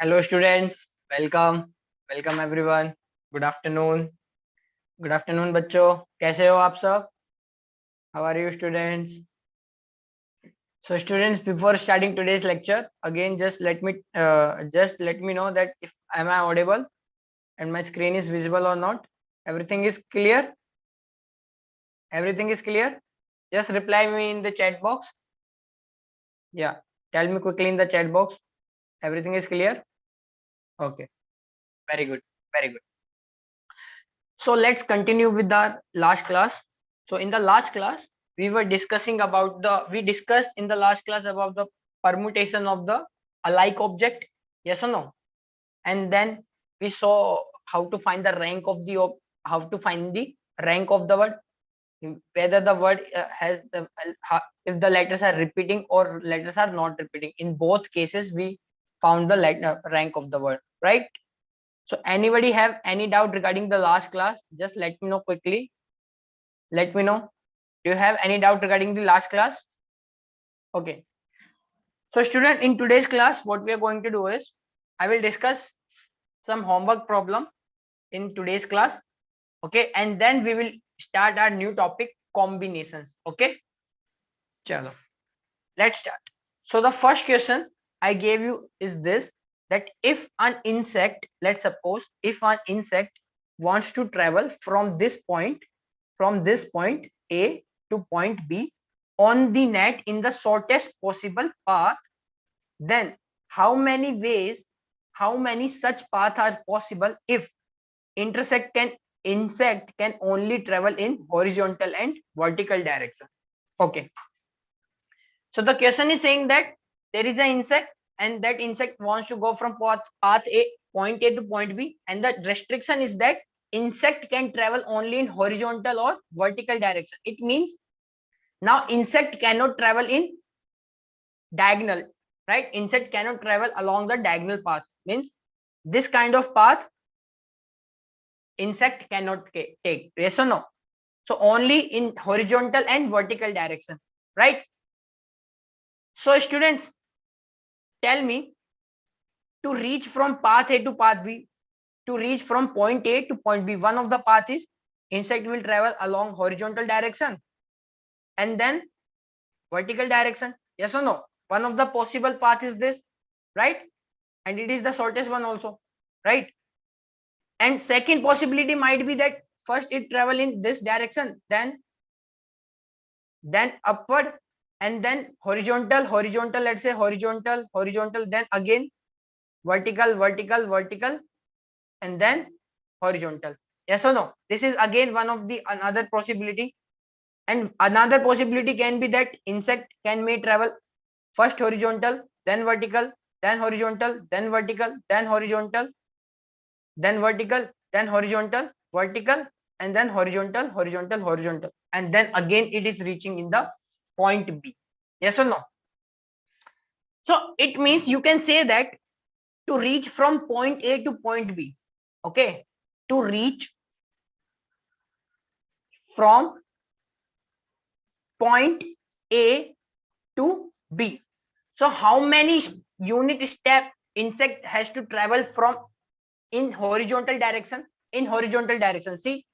Hello students, welcome, welcome everyone. Good afternoon. Good afternoon बच्चों, कैसे हो आप सब? How are you students? So students, before starting today's lecture, again just let me know that if am I audible and my screen is visible or not. Everything is clear. Everything is clear. Just reply me in the chat box. Yeah, tell me quickly in the chat box. Everything is clear. Okay, very good, very good. So let's continue with our last class. So in the last class, we discussed in the last class about the permutation of the alike object, yes or no? And then we saw how to find the rank of the how to find the rank of the word, whether the word has the if the letters are repeating or letters are not repeating. In both cases, we found the rank of the word, right? So anybody have any doubt regarding the last class? Just let me know quickly. Let me know. Do you have any doubt regarding the last class? Okay. So student, in today's class, what we are going to do is, I will discuss some homework problem in today's class. Okay. And then we will start our new topic, combinations. Okay. Chalo. Let's start. So the first question I gave you is this, that if an insect, let's suppose if an insect wants to travel from this point A to point B on the net in the shortest possible path, then how many such paths are possible if insect can only travel in horizontal and vertical direction? Okay. So the question is saying that there is an insect and that insect wants to go from path A, point A to point B, and the restriction is that insect can travel only in horizontal or vertical direction. It means now insect cannot travel in diagonal, right? Insect cannot travel along the diagonal path. Means this kind of path insect cannot take. Yes or no? So only in horizontal and vertical direction, right? So students, tell me, to reach from path A to path B, to reach from point A to point B, one of the paths is insect will travel along horizontal direction and then vertical direction. Yes or no? One of the possible path is this, right? And it is the shortest one also, right? And second possibility might be that first it travel in this direction, then upward, and then horizontal, let's say horizontal, then again vertical, and then horizontal. Yes or no? This is again one of the another possibility. And another possibility can be that insect may travel first horizontal, then vertical, then horizontal, then vertical, then horizontal, then vertical, then horizontal, vertical, and then horizontal, and then again it is reaching in the point B. Yes or no? So it means you can say that to reach from point A to point B, okay, to reach from point A to B. So how many unit step insect has to travel from in horizontal direction? In horizontal direction, see,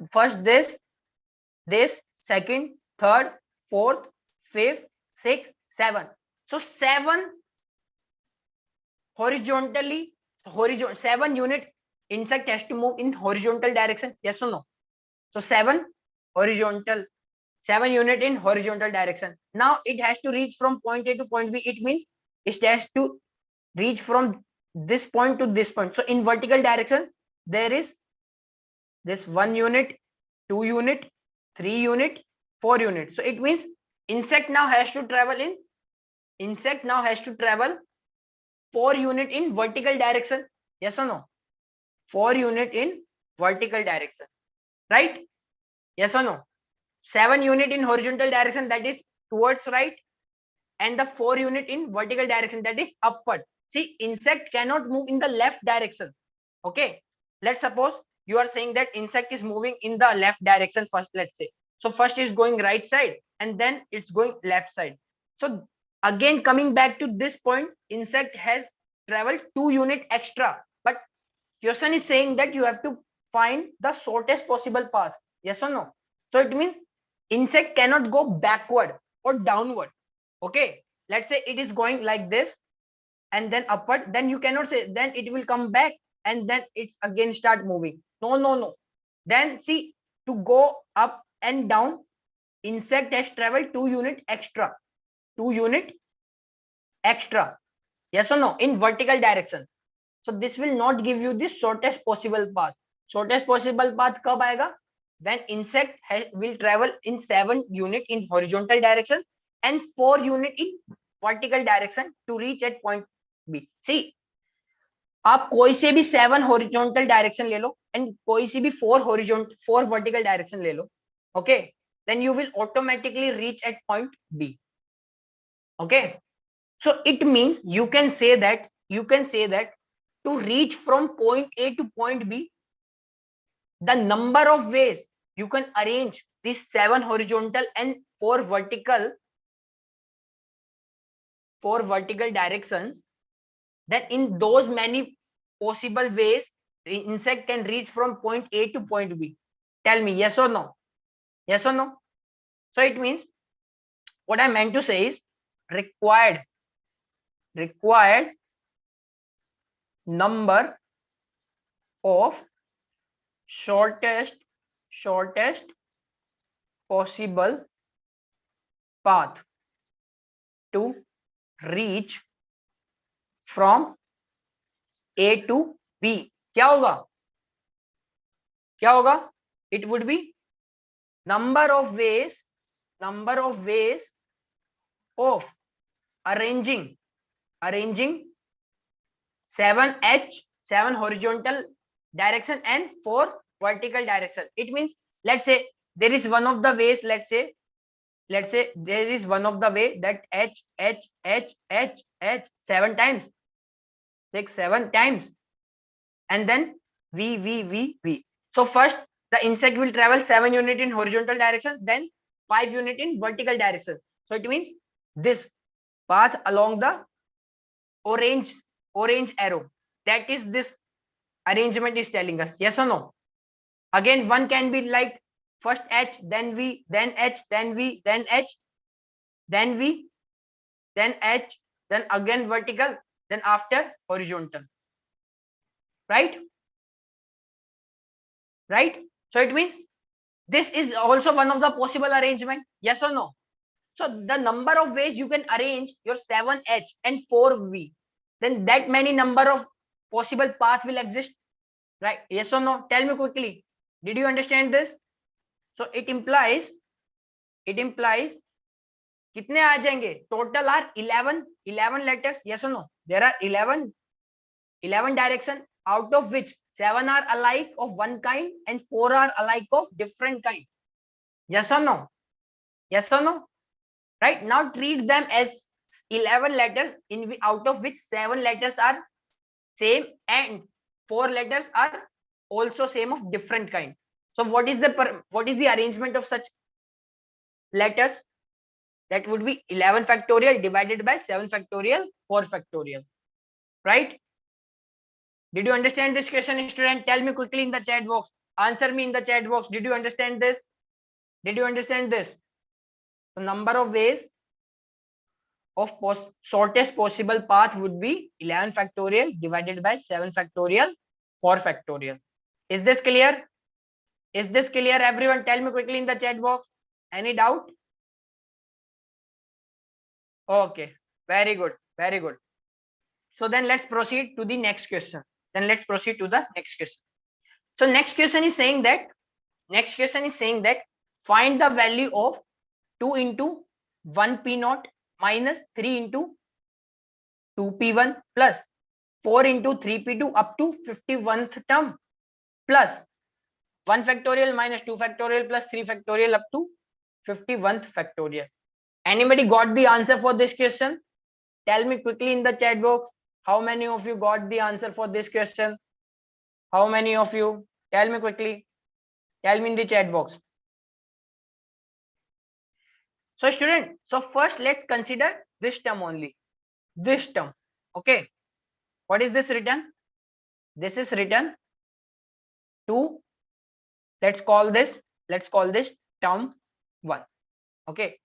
first this, second, third, fourth, fifth, sixth, seven. So seven unit insect has to move in horizontal direction. Yes or no? So horizontal, 7 unit in horizontal direction. Now it has to reach from point A to point B. It means it has to reach from this point to this point. So in vertical direction, there is this 1 unit, 2 unit, 3 unit, 4 unit. So it means insect now has to travel 4 unit in vertical direction. Yes or no? 4 unit in vertical direction, right? Yes or no? 7 unit in horizontal direction, that is towards right, and the 4 unit in vertical direction, that is upward. See, insect cannot move in the left direction. Okay, let's suppose you are saying that insect is moving in the left direction first, let's say. So first is going right side and then it's going left side. So again coming back to this point, insect has travel 2 unit extra, but question is saying that you have to find the shortest possible path. Yes or no? So it means insect cannot go backward or downward. Okay, let's say it is going like this and then upward, then you cannot say then it will come back and then it's again start moving. No, no, no. Then see, to go up and down, insect has traveled 2 unit extra. 2 unit extra. Yes or no? In vertical direction. So this will not give you the shortest possible path. Shortest possible path कब आएगा? When insect will travel in 7 unit in horizontal direction and 4 unit in vertical direction to reach at point B. See, आप कोई से भी 7 horizontal direction ले लो and कोई से भी 4 vertical direction ले लो. Okay, then you will automatically reach at point B. Okay, so it means you can say that to reach from point A to point B, the number of ways you can arrange these 7 horizontal and 4 vertical directions, then in those many possible ways the insect can reach from point A to point B. Tell me yes or no? Yes or no? So it means what I meant to say is required number of shortest possible path to reach from A to B. क्या होगा? It would be number of ways of arranging 7 horizontal direction and 4 vertical direction. It means, let's say there is one of the ways, let's say there is one of the way that H 7 times, 7 times, and then V. So first the insect will travel 7 unit in horizontal direction, then 5 unit in vertical direction. So it means this path along the orange arrow, that is this arrangement is telling us. Yes or no? Again, one can be like first H, then V, then H, then V, then H, then V, then H, then again vertical, then after horizontal. Right? So it means this is also one of the possible arrangement. Yes or no? So the number of ways you can arrange your 7H and 4V, then that many number of possible paths will exist. Right? Yes or no? Tell me quickly. Did you understand this? So it implies कितने आ जाएंगे? Total are 11 letters. Yes or no? There are 11 direction, out of which 7 are alike of one kind and 4 are alike of different kind. Yes or no? Yes or no? Right? Now treat them as 11 letters out of which 7 letters are same and 4 letters are also same of different kind. So what is the arrangement of such letters? That would be 11 factorial divided by 7 factorial, 4 factorial. Right? Did you understand this question, student? Tell me quickly in the chat box. Answer me in the chat box. Did you understand this? Did you understand this? The number of ways of shortest possible path would be 11 factorial divided by 7 factorial, 4 factorial. Is this clear? Is this clear, everyone? Tell me quickly in the chat box. Any doubt? Okay, very good. So then let's proceed to the next question. So next question is saying that find the value of 2 into 1 p0 minus 3 into 2 p1 plus 4 into 3 p2 up to 51th term plus 1 factorial minus 2 factorial plus 3 factorial up to 51th factorial. Anybody got the answer for this question? Tell me quickly in the chat box. How many of you got the answer for this question? How many of you? Tell me quickly. Tell me in the chat box. So student, so first let's consider this term only. This term. Okay. What is this written? This is written 2. Let's call this term 1. Okay.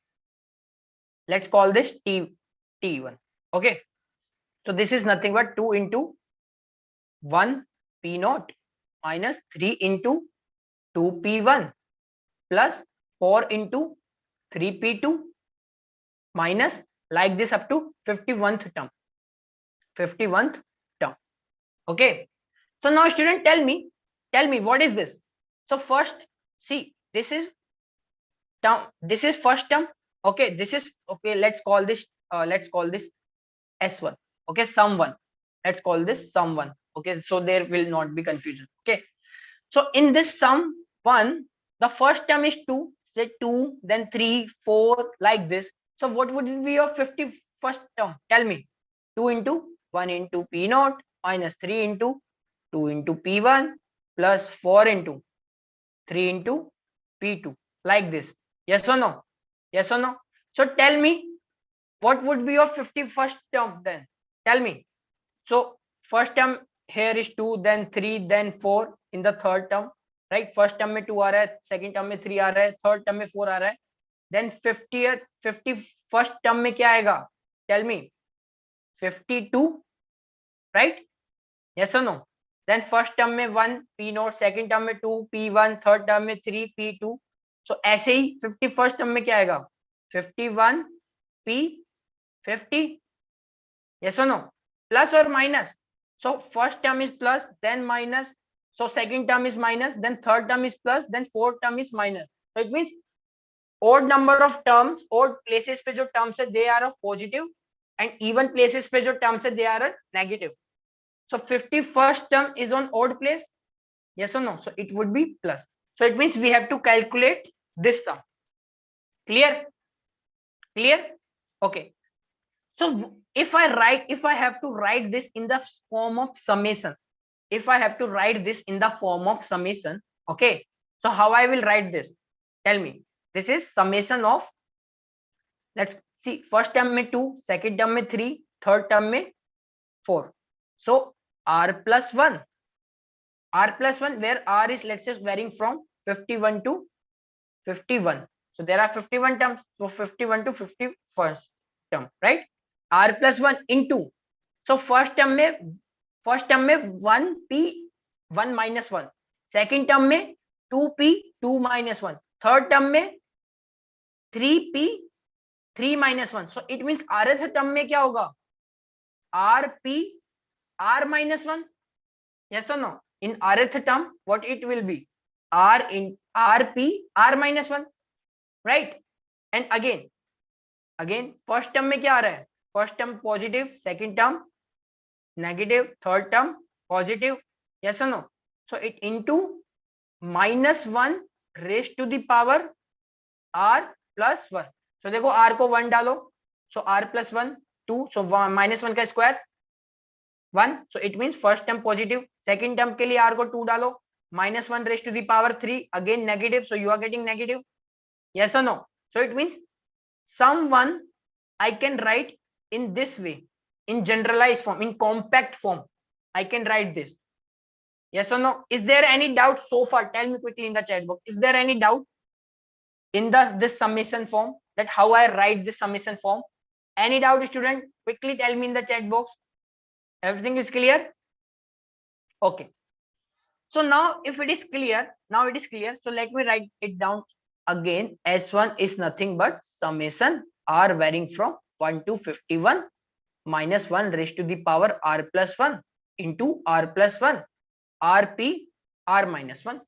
Let's call this T1. Okay. So this is nothing but 2 into 1 P0 minus 3 into 2 P1 plus 4 into 3 P2 minus like this up to 51th term. 51th term. Okay. So now student, tell me what is this? So first, see, this is term, this is first term. Okay, this is okay. Let's call this S1. Okay, sum 1. Let's call this sum 1. Okay, so there will not be confusion. Okay, so in this sum 1, the first term is 2. Say 2, then 3, 4, like this. So what would it be your 51st term? Tell me. 2 into 1 into P0 minus 3 into 2 into P1 plus 4 into 3 into P2, like this. Yes or no? Yes or no? So tell me, what would be your 51st term then? Tell me. So first term here is 2, then 3, then 4 in the third term, right? First term में 2 आ रहा है, second term में 3 आ रहा है, third term में 4 आ रहा है. Then 51st term में क्या आएगा? Tell me. 52, right? Yes or no? Then first term में 1 P0, second term में 2 P1, third term में 3 P2. So ऐसे ही 51st term में क्या आएगा? 51 P 50. Yes or no? Plus or minus? So first term is plus, then minus. So second term is minus, then third term is plus, then fourth term is minus. So it means odd number of terms, odd places पे जो terms है they are of positive, and even places पे जो terms है they are negative. So 51st term is on odd place. Yes or no? So it would be plus. So it means we have to calculate this sum. Clear? Clear? Okay. So if I have to write this in the form of summation, okay, so how I will write this? Tell me. This is summation of, let's see, first term में 2, second term में 3, third term में 4. So R plus 1, where R is, let's say, varying from 51 to 51. So there are 51 terms. So 51 to 51st term, right? R plus 1 into, so first term में 1P 1 minus 1, second term में 2P 2 minus 1, third term में 3P 3 minus 1. So it means rth term में क्या होगा? RP R minus 1. Yes or no? In rth term, what it will be? R in RP R minus 1, right? And again first term में क्या आ रहा है? First term positive, second term negative, third term positive. Yes or no? So it into minus 1 raised to the power R plus 1. So देखो R को 1 डालो. So R plus 1 2. So minus 1 का square 1. So it means first term positive. Second term के लिए R को 2 डालो. Minus 1 raised to the power 3. Again negative. So you are getting negative. Yes or no? So it means sum 1 I can write in this way, in generalized form, in compact form. I can write this. Yes or no? Is there any doubt so far? Tell me quickly in the chat box. Is there any doubt in this summation form, that how I write this summation form? Any doubt, student? Quickly tell me in the chat box. Everything is clear? Okay. So now if it is clear, so let me write it down again. S1 is nothing but summation R varying from 1 to 51 minus 1 raised to the power R plus 1 into R plus 1 RP R minus 1.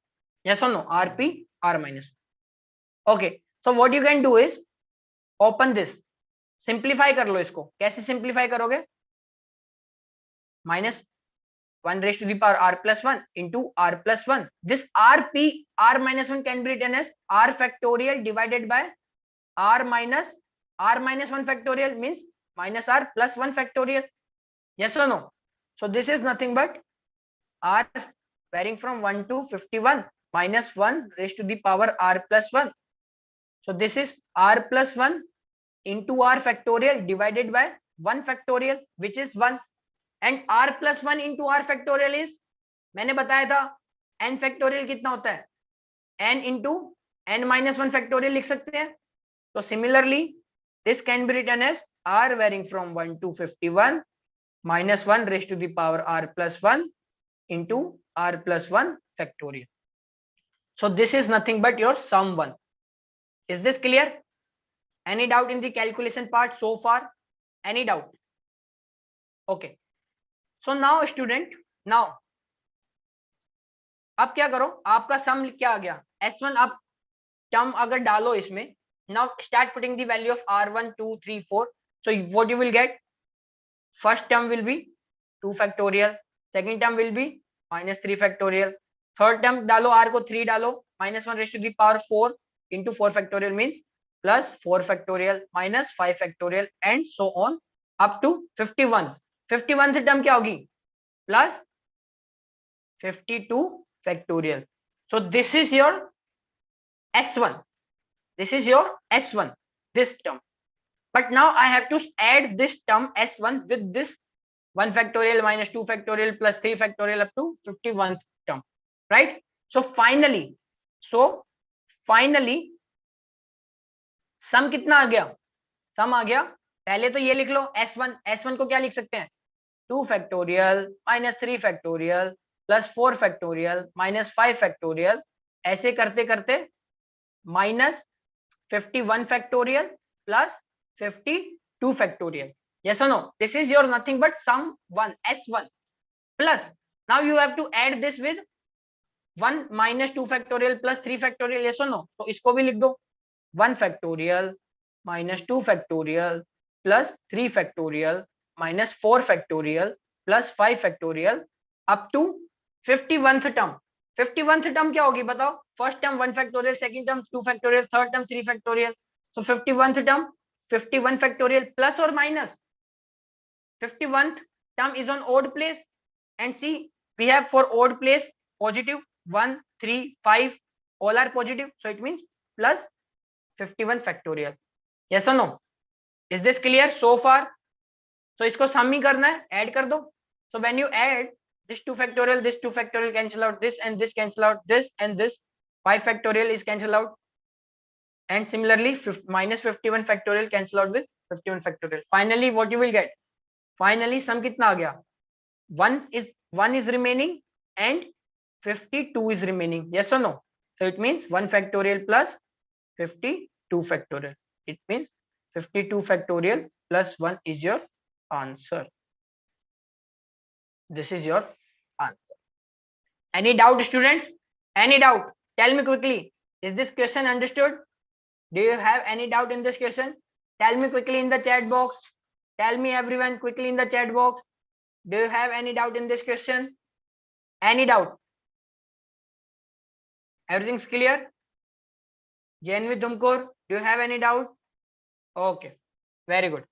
Yes or no? RP R minus 1. Okay. So what you can do is open this. Simplify कर लो इसको. कैसे simplify करोगे? Minus 1 raised to the power R plus 1 into R plus 1. This RP R minus 1 can be written as R factorial divided by R minus 1 factorial, means minus R plus 1 factorial. Yes or no? So this is nothing but R varying from 1 to 51 minus 1 raised to the power R plus 1. So this is R plus 1 into R factorial divided by 1 factorial, which is 1. And r plus 1 into R factorial is, मैंने बताया था n factorial कितना होता है, n into n minus 1 factorial लिख सकते हैं. तो similarly this can be written as r varying from 1 to 51 minus 1 raised to the power r plus 1 into r plus 1 factorial. So this is nothing but your sum 1. Is this clear? Any doubt in the calculation part so far? Any doubt? Okay. So now student, now अब क्या करो, आपका सम क्या आ गया s1, आप term अगर डालो इसमें, now start putting the value of r1 2 3 4. So what you will get, first term will be 2 factorial, second term will be minus 3 factorial, third term डालो, r को 3 डालो, minus 1 raised to the power 4 into 4 factorial means plus 4 factorial minus 5 factorial and so on up to 51. 51 से term क्या होगी, plus 52 factorial. So this is your s1, this is your s1, this term. But now I have to add this term s1 with this 1 factorial minus 2 factorial plus 3 factorial up to 51th term, right? So finally सम कितना आ गया, सम आ गया, पहले तो ये लिख लो s1, s1 को क्या लिख सकते हैं, 2 factorial minus 3 factorial plus 4 factorial minus 5 factorial, ऐसे करते करते minus 51 factorial plus 52 factorial. Yes or no? This is your nothing but sum 1, s1, plus now you have to add this with 1 minus 2 factorial plus 3 factorial. Yes or no? तो इसको भी लिख दो, 1 factorial minus 2 factorial plus 3 factorial minus 4 factorial plus 5 factorial up to 51th term. 51th term क्या होगी बताओ, first term 1 factorial, second term 2 factorial, third term 3 factorial. So 51th term 51 factorial plus or minus 51th term is on odd place, and see we have for odd place positive 1 3 5 all are positive, so it means plus 51 factorial. Yes or no? Is this clear so far? So इसको सम ही करना है, add कर दो. So when you add this 2 factorial, this 2 factorial cancel out, this and this cancel out, this and this 5 factorial is cancel out, and similarly minus 51 factorial cancel out with 51 factorial. Finally what you will get, finally sum कितना आ गया, 1 is remaining and 52 is remaining. Yes or no? So it means 1 factorial plus 52 factorial, it means 52 factorial plus 1 is your answer. This is your answer. Any doubt students? Any doubt? Tell me quickly, is this question understood? Do you have any doubt in this question? Tell me quickly in the chat box. Tell me everyone quickly in the chat box. Do you have any doubt in this question? Any doubt? Everything's clear? Janvi Tumkur, do you have any doubt? Okay, very good.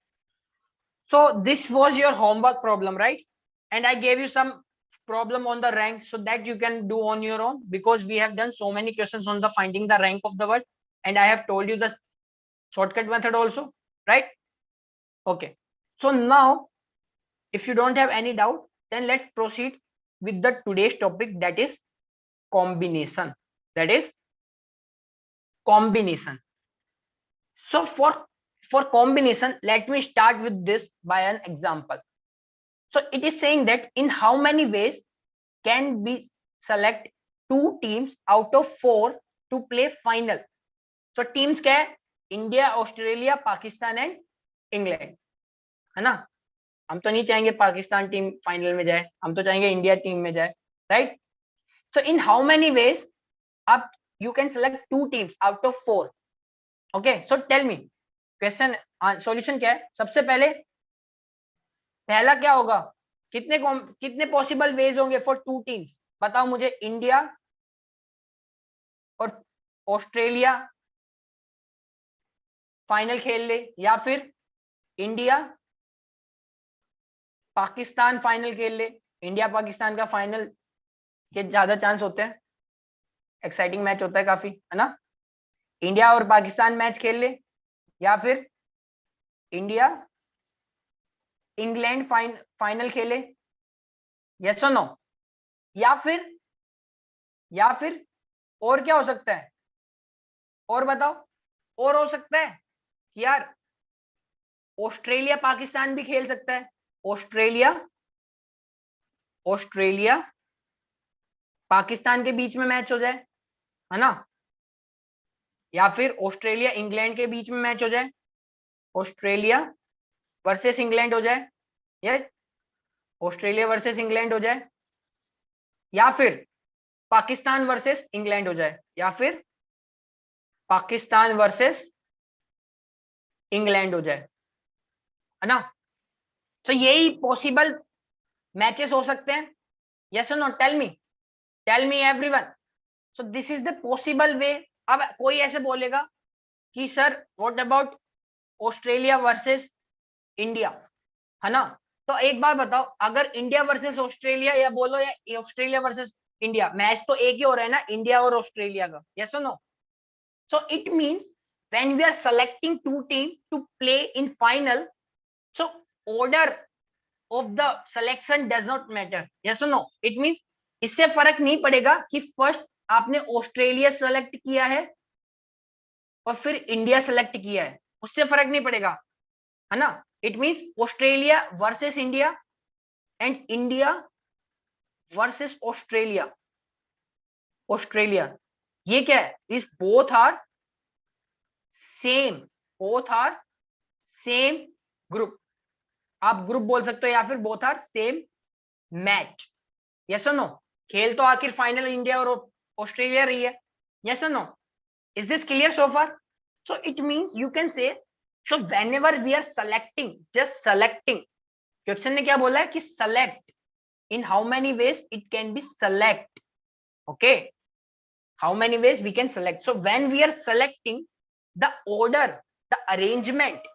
So this was your homework problem, right? And I gave you some problem on the rank so that you can do on your own, because we have done so many questions on the finding the rank of the word, and I have told you the shortcut method also, right? Okay, so now if you don't have any doubt, then let's proceed with the today's topic, that is combination. That is combination. So for combination, let me start with this by an example. So it is saying that in how many ways can we select 2 teams out of 4 to play final. So teams क्या है, India, Australia, Pakistan and England, है ना. हम तो नहीं चाहेंगे Pakistan team final में जाए, हम तो चाहेंगे इंडिया टीम में जाए, right. So in how many ways आप you can select 2 teams out of 4. Okay, so tell me question solution क्या है. सबसे पहले पहला क्या होगा, कितने पॉसिबल वेज होंगे फॉर 2 टीम्स, बताओ मुझे. इंडिया और ऑस्ट्रेलिया फाइनल खेल ले, या फिर इंडिया पाकिस्तान फाइनल खेल ले. इंडिया पाकिस्तान का फाइनल के ज्यादा चांस होते हैं, एक्साइटिंग मैच होता है काफी, है ना. इंडिया और पाकिस्तान मैच खेल ले, या फिर इंडिया इंग्लैंड फाइनल खेले, यस और नो? या फिर और क्या हो सकता है? और बताओ, और हो सकता है कि यार ऑस्ट्रेलिया पाकिस्तान भी खेल सकता है। ऑस्ट्रेलिया ऑस्ट्रेलिया पाकिस्तान के बीच में मैच हो जाए, है ना? या फिर ऑस्ट्रेलिया इंग्लैंड के बीच में मैच हो जाए, ऑस्ट्रेलिया वर्सेस इंग्लैंड हो जाए, या ऑस्ट्रेलिया वर्सेस इंग्लैंड हो जाए, या फिर पाकिस्तान वर्सेस इंग्लैंड हो जाए, या फिर पाकिस्तान वर्सेस इंग्लैंड हो जाए, है ना? तो यही पॉसिबल मैचेस हो सकते हैं। यस और no? Tell me everyone. So this is the possible way. अब कोई ऐसे बोलेगा कि sir what about Australia versus India, है ना? तो एक बात बताओ, अगर इंडिया वर्सेस ऑस्ट्रेलिया या बोलो या ऑस्ट्रेलिया वर्सेस इंडिया, मैच तो एक ही हो रहा है ना, इंडिया और ऑस्ट्रेलिया का। यस और no? So it means when we are selecting two team to play in final, so order of the selection does not matter. Yes और नो? इट मींस इससे फर्क नहीं पड़ेगा कि फर्स्ट आपने ऑस्ट्रेलिया सेलेक्ट किया है और फिर इंडिया सेलेक्ट किया है, उससे फर्क नहीं पड़ेगा, है ना? It means Australia versus India and India versus Australia. Australia, ये क्या है? इस both are same, both are same group. आप ग्रुप बोल सकते हो या फिर both are same match. Yes और नो? खेल तो आखिर फाइनल इंडिया और ऑस्ट्रेलिया रही है। यस और no? Is this clear so far? So it means you can say, so whenever we are selecting, just selecting, question ने क्या बोला है कि select, in how many ways it can be select, okay, how many ways we can select. So when we are selecting, the order, the arrangement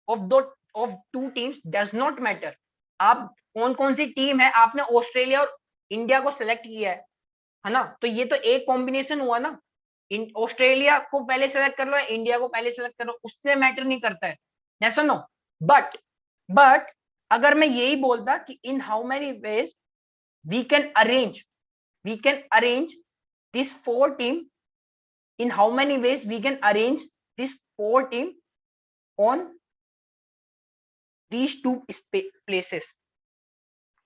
of the of two teams does not matter. आप कौन कौन सी team है, आपने Australia और India को select किया है ना? तो ये तो एक कॉम्बिनेशन हुआ ना, ऑस्ट्रेलिया को पहले सेलेक्ट कर लो या इंडिया को पहले सेलेक्ट कर लो, उससे मैटर नहीं करता है। यस और नो? बट अगर मैं यही बोलता कि in how many veg we can arrange this four team, in how many ways we can arrange this four team on these two places,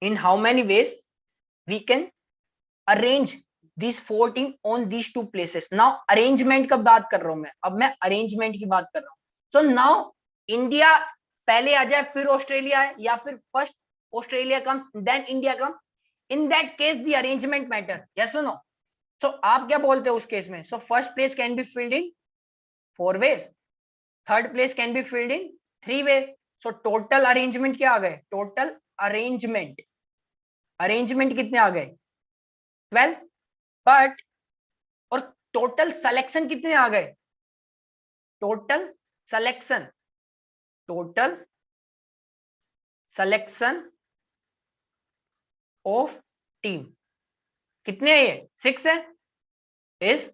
in how many ways we can arrange these four team on these two places. now arrangement का बात कर रहा हूं मैं, अब मैं arrangement की बात कर रहा हूं। so now इंडिया पहले आ जाए फिर ऑस्ट्रेलिया है, या फिर first Australia comes then India come, in that case the arrangement matter. yes or no? so आप क्या बोलते हो उस केस में? so first place can be filled in 4 ways, third place can be filled in 3 ways. so total arrangement क्या आ गए? total arrangement कितने आ गए? 12. बट और टोटल सिलेक्शन कितने आ गए? टोटल सिलेक्शन ऑफ टीम कितने है? ये 6 है, is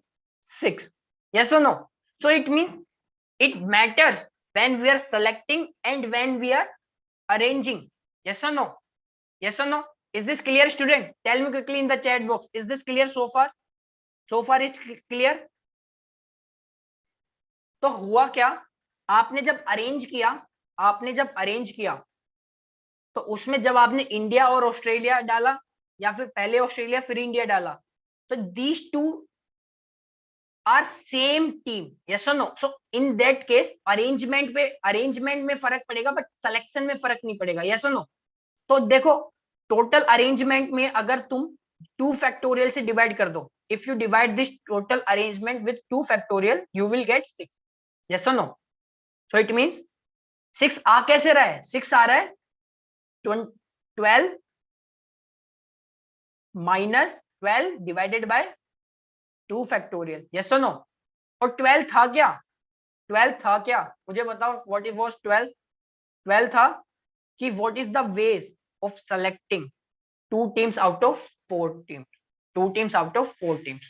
6. yes or no? so it means it matters when we are selecting and when we are arranging. yes or no? yes or no? is this clear student? tell me quickly in the chat box, is this clear so far? it's clear? तो हुआ क्या, आपने जब arrange किया तो उसमें जब आपने इंडिया और ऑस्ट्रेलिया डाला, या फिर पहले ऑस्ट्रेलिया फिर इंडिया डाला, तो these two are same team. Yes और no? So in that case arrangement में फर्क पड़ेगा बट सिलेक्शन में फर्क नहीं पड़ेगा। यस और नो? तो देखो टोटल अरेंजमेंट में अगर तुम 2 फैक्टोरियल से डिवाइड कर दो, if you divide this total arrangement with 2 factorial you will get 6। Yes और नो? सो इट मींस 6 आ कैसे रहा है? 6 आ रहा है 12 minus 12 divided by 2 factorial. Yes और नो? और 12 था क्या? 12 था क्या? मुझे बताओ व्हाट इट वाज 12? 12 था कि what is the ways of selecting 2 teams out of 4 teams, 2 teams out of 4 teams.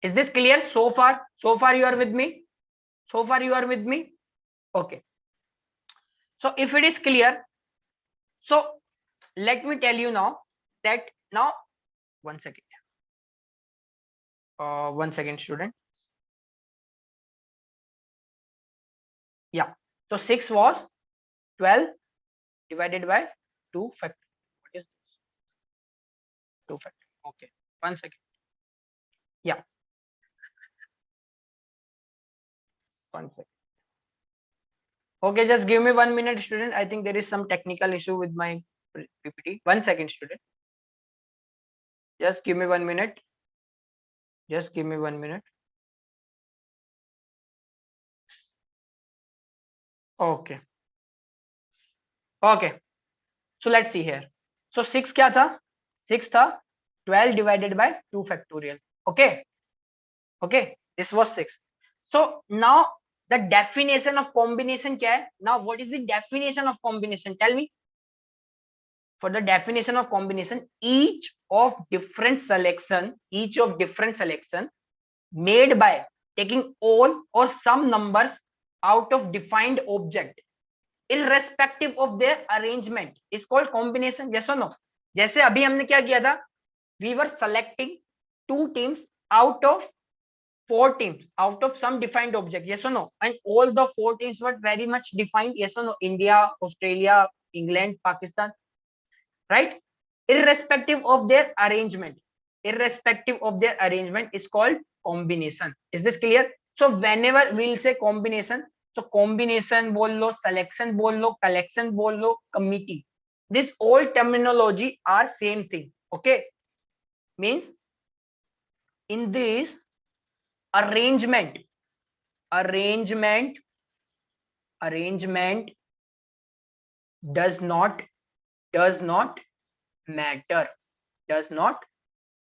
Is this clear so far? You are with me? You are with me? Okay. So if it is clear, so let me tell you now that now 1 second. 1 second, student. Yeah. So 6 was 12 divided by 2 factor. What is this? 2 factor. Okay. 1 second. Yeah. 1 second. Okay, just give me 1 minute, student. I think there is some technical issue with my PPT. 1 second, student. Just give me 1 minute. Just give me 1 minute. Okay. Okay. So let's see here. So 6 क्या था? 6 था 12 divided by 2 factorial. Okay. Okay. This was 6. So now the definition of combination क्या है? Now what is the definition of combination? Tell me. For the definition of combination, each of different selection made by taking all or some numbers out of defined object irrespective of their arrangement is called combination. Yes or no? जैसे अभी हमने क्या किया था, we were selecting 2 teams out of 4 teams out of some defined object. Yes or no? And all the 4 teams were very much defined. Yes or no? India, Australia, England, Pakistan, right? Irrespective of their arrangement is called combination. Is this clear? So whenever we'll say combination, so combination बोल लो, selection बोल लो, collection बोल लो, committee, this all terminology are same thing. Okay, means in this arrangement does not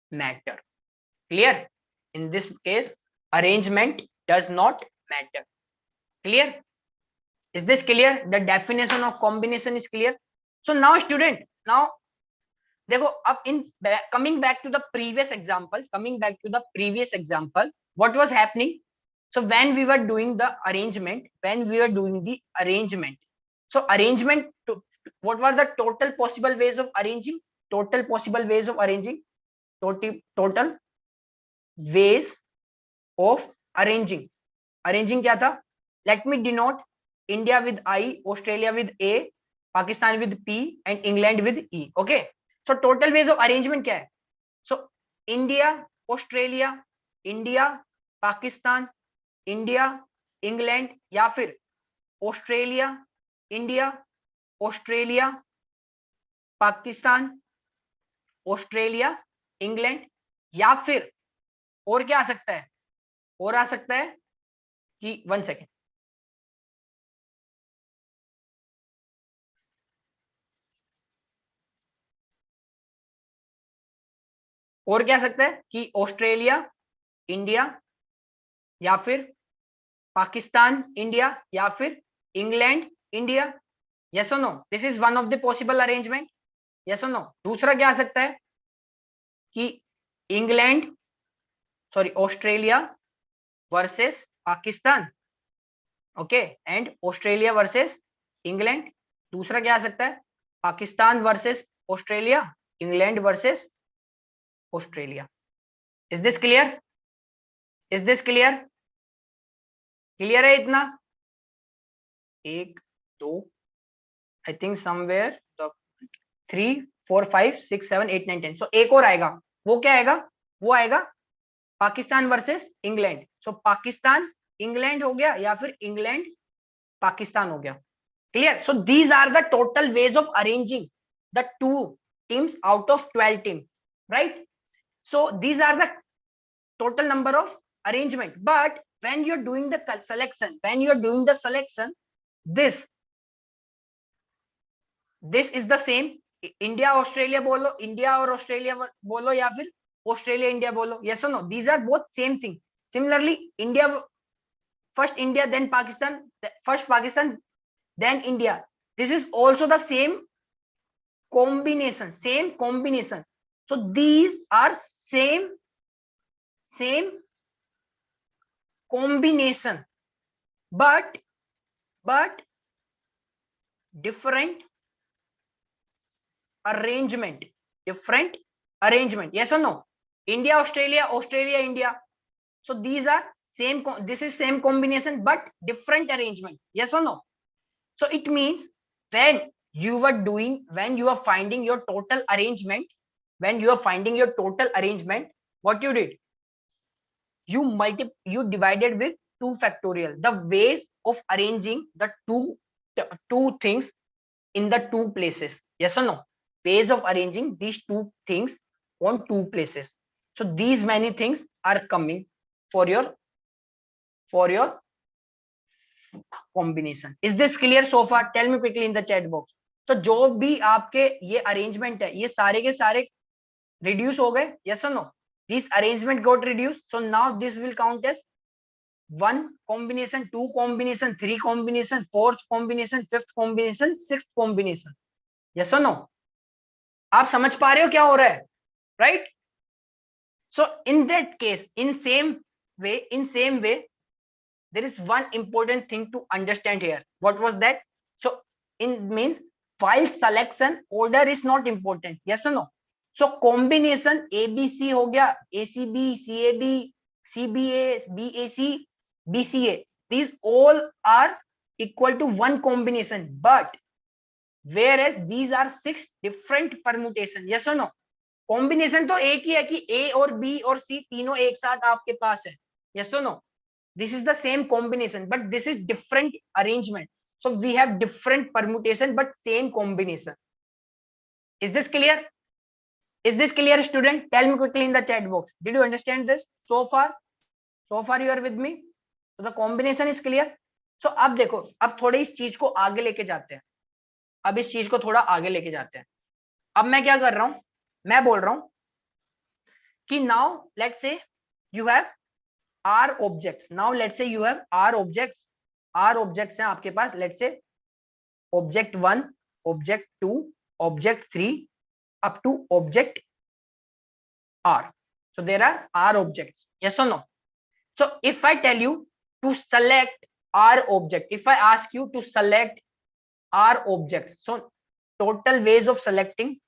matter. Clear? In this case, arrangement does not matter. Clear? Is this clear? The definition of combination is clear. So now student, now देखो अब in coming back to the previous example, what was happening? So when we were doing the arrangement, so arrangement to, what were the total possible ways of arranging? Total ways of arranging क्या था? Let me denote India with I, Australia with A, Pakistan with P, and England with E. Okay, so total ways of arrangement क्या है? So India, Australia, India, Pakistan, India, England, या फिर Australia, India, Australia, Pakistan, Australia, England, या फिर और क्या आ सकता है? और आ सकता है कि 1 सेकेंड, और क्या आ सकता है कि ऑस्ट्रेलिया, इंडिया, या फिर पाकिस्तान, इंडिया, या फिर इंग्लैंड, इंडिया. यस और no? This is one of the possible arrangement. Yes और नो? दूसरा क्या आ सकता है कि England, sorry, Australia versus Pakistan. Okay, and Australia versus England. दूसरा क्या आ सकता है? Pakistan versus Australia, England versus Australia. Is this clear? Clear है इतना? 1 2 आई थिंक समवेयर 3 4 5 6 7 8 9 10. सो एक और आएगा. वो क्या आएगा? वो आएगा Pakistan versus England. So Pakistan England हो गया, या फिर इंग्लैंड पाकिस्तान हो गया. Clear? So these are the total ways of arranging the 2 teams out of 12 teams, right? So these are the total number of arrangement. But when you're doing the selection, this is the same. India Australia बोलो, India और Australia बोलो, या फिर Australia India बोलो. Yes और no? These are both same thing. Similarly India, first India, then Pakistan, first Pakistan, then India. This is also the same combination. So these are same combination, but different arrangement. different arrangement. Yes or no? India, Australia, Australia, India. So these are same, this is same combination but different arrangement. Yes or no? So it means when you are finding your total arrangement, what you did, you divided with 2 factorial, the ways of arranging the two things in the 2 places. Yes or no? Ways of arranging these 2 things on 2 places. So these many things are coming for your combination. Is this clear so far? Tell me quickly in the chat box. तो जो भी आपके ये arrangement है, ये सारे के सारे रिड्यूस हो गए. Yes or no? This arrangement got reduced. So now this will count as 1 combination, 2 combination, 3 combination, 4th combination, 5th combination, 6th combination. Yes or no? आप समझ पा रहे हो क्या हो रहा है? Right? So in that case, in same way, there is one important thing to understand here. What was that? So in means file selection order is not important. Yes or no? So combination ABC हो गया, ACB, CAB, CBA, BAC, BCA. These all are equal to one combination, but whereas these are 6 different permutation. Yes or no? Combination तो एक ही है कि ए और B और सी तीनों एक साथ आपके पास है. Yes or no? This is the same combination, but this is different arrangement. So we have different permutation, but same combination. Is this clear? Is this clear, student? Tell me quickly in the chat box. Did you understand this so far? So far you are with me? So the combination is clear. So अब देखो, अब थोड़ी इस चीज को आगे लेके जाते हैं. अब इस चीज को थोड़ा आगे लेके जाते हैं. अब मैं क्या कर रहा हूं? मैं बोल रहा हूं कि now let's say you have R objects. Now let's say you have R objects. R objects हैं आपके पास. Let's say object 1, object 2, object 3 up to object R. So there are R objects. Yes or no? So if I tell you to select R object, if I ask you to select R objects, so total ways of selecting,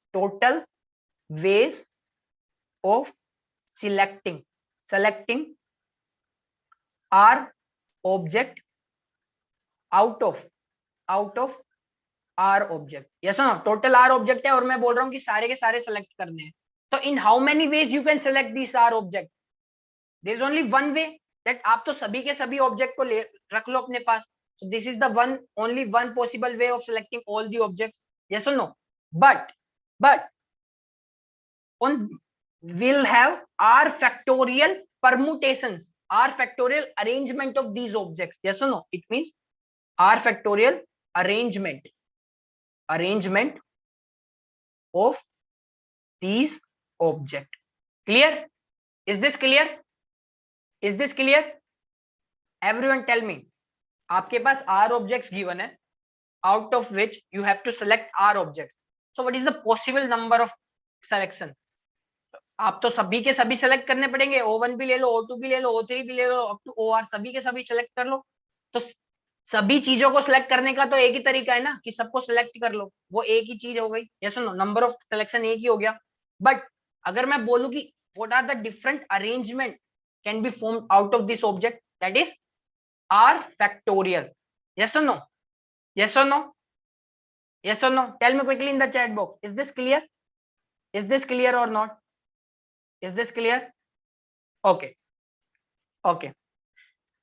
selecting R object out of R object. Yes or no? Total R object है और मैं बोल रहा हूँ कि सारे के सारे select करने हैं. So in how many ways you can select these R object? There is only one way, that आप तो सभी के सभी object को ले रख लो अपने पास. So this is the only one possible way of selecting all the objects. Yes or no? But we'll have R factorial permutations, R factorial arrangement of these objects. Yes or no? It means R factorial arrangement of these objects. Clear? Is this clear? Is this clear? Everyone tell me. आपके पास R objects given है, out of which you have to select R objects. So what is the possible number of selection? आप तो सभी के सभी select करने पड़ेंगे. O1 भी ले लो, O2 भी ले लो, O3 भी ले लो, अप टू OR सभी के सभी सेलेक्ट कर लो. तो सभी चीजों को सिलेक्ट करने का तो एक ही तरीका है ना कि सबको सिलेक्ट कर लो, वो एक ही चीज हो गई. यस और नो? नंबर ऑफ सिलेक्शन एक ही हो गया. बट अगर मैं बोलूं कि what are the different arrangement can be formed out of this object, that is R factorial. Yes or no? Yes or no? Yes or no? Tell me quickly in the chat box. Is this clear? Is this clear or not? Is this clear? Okay. Okay.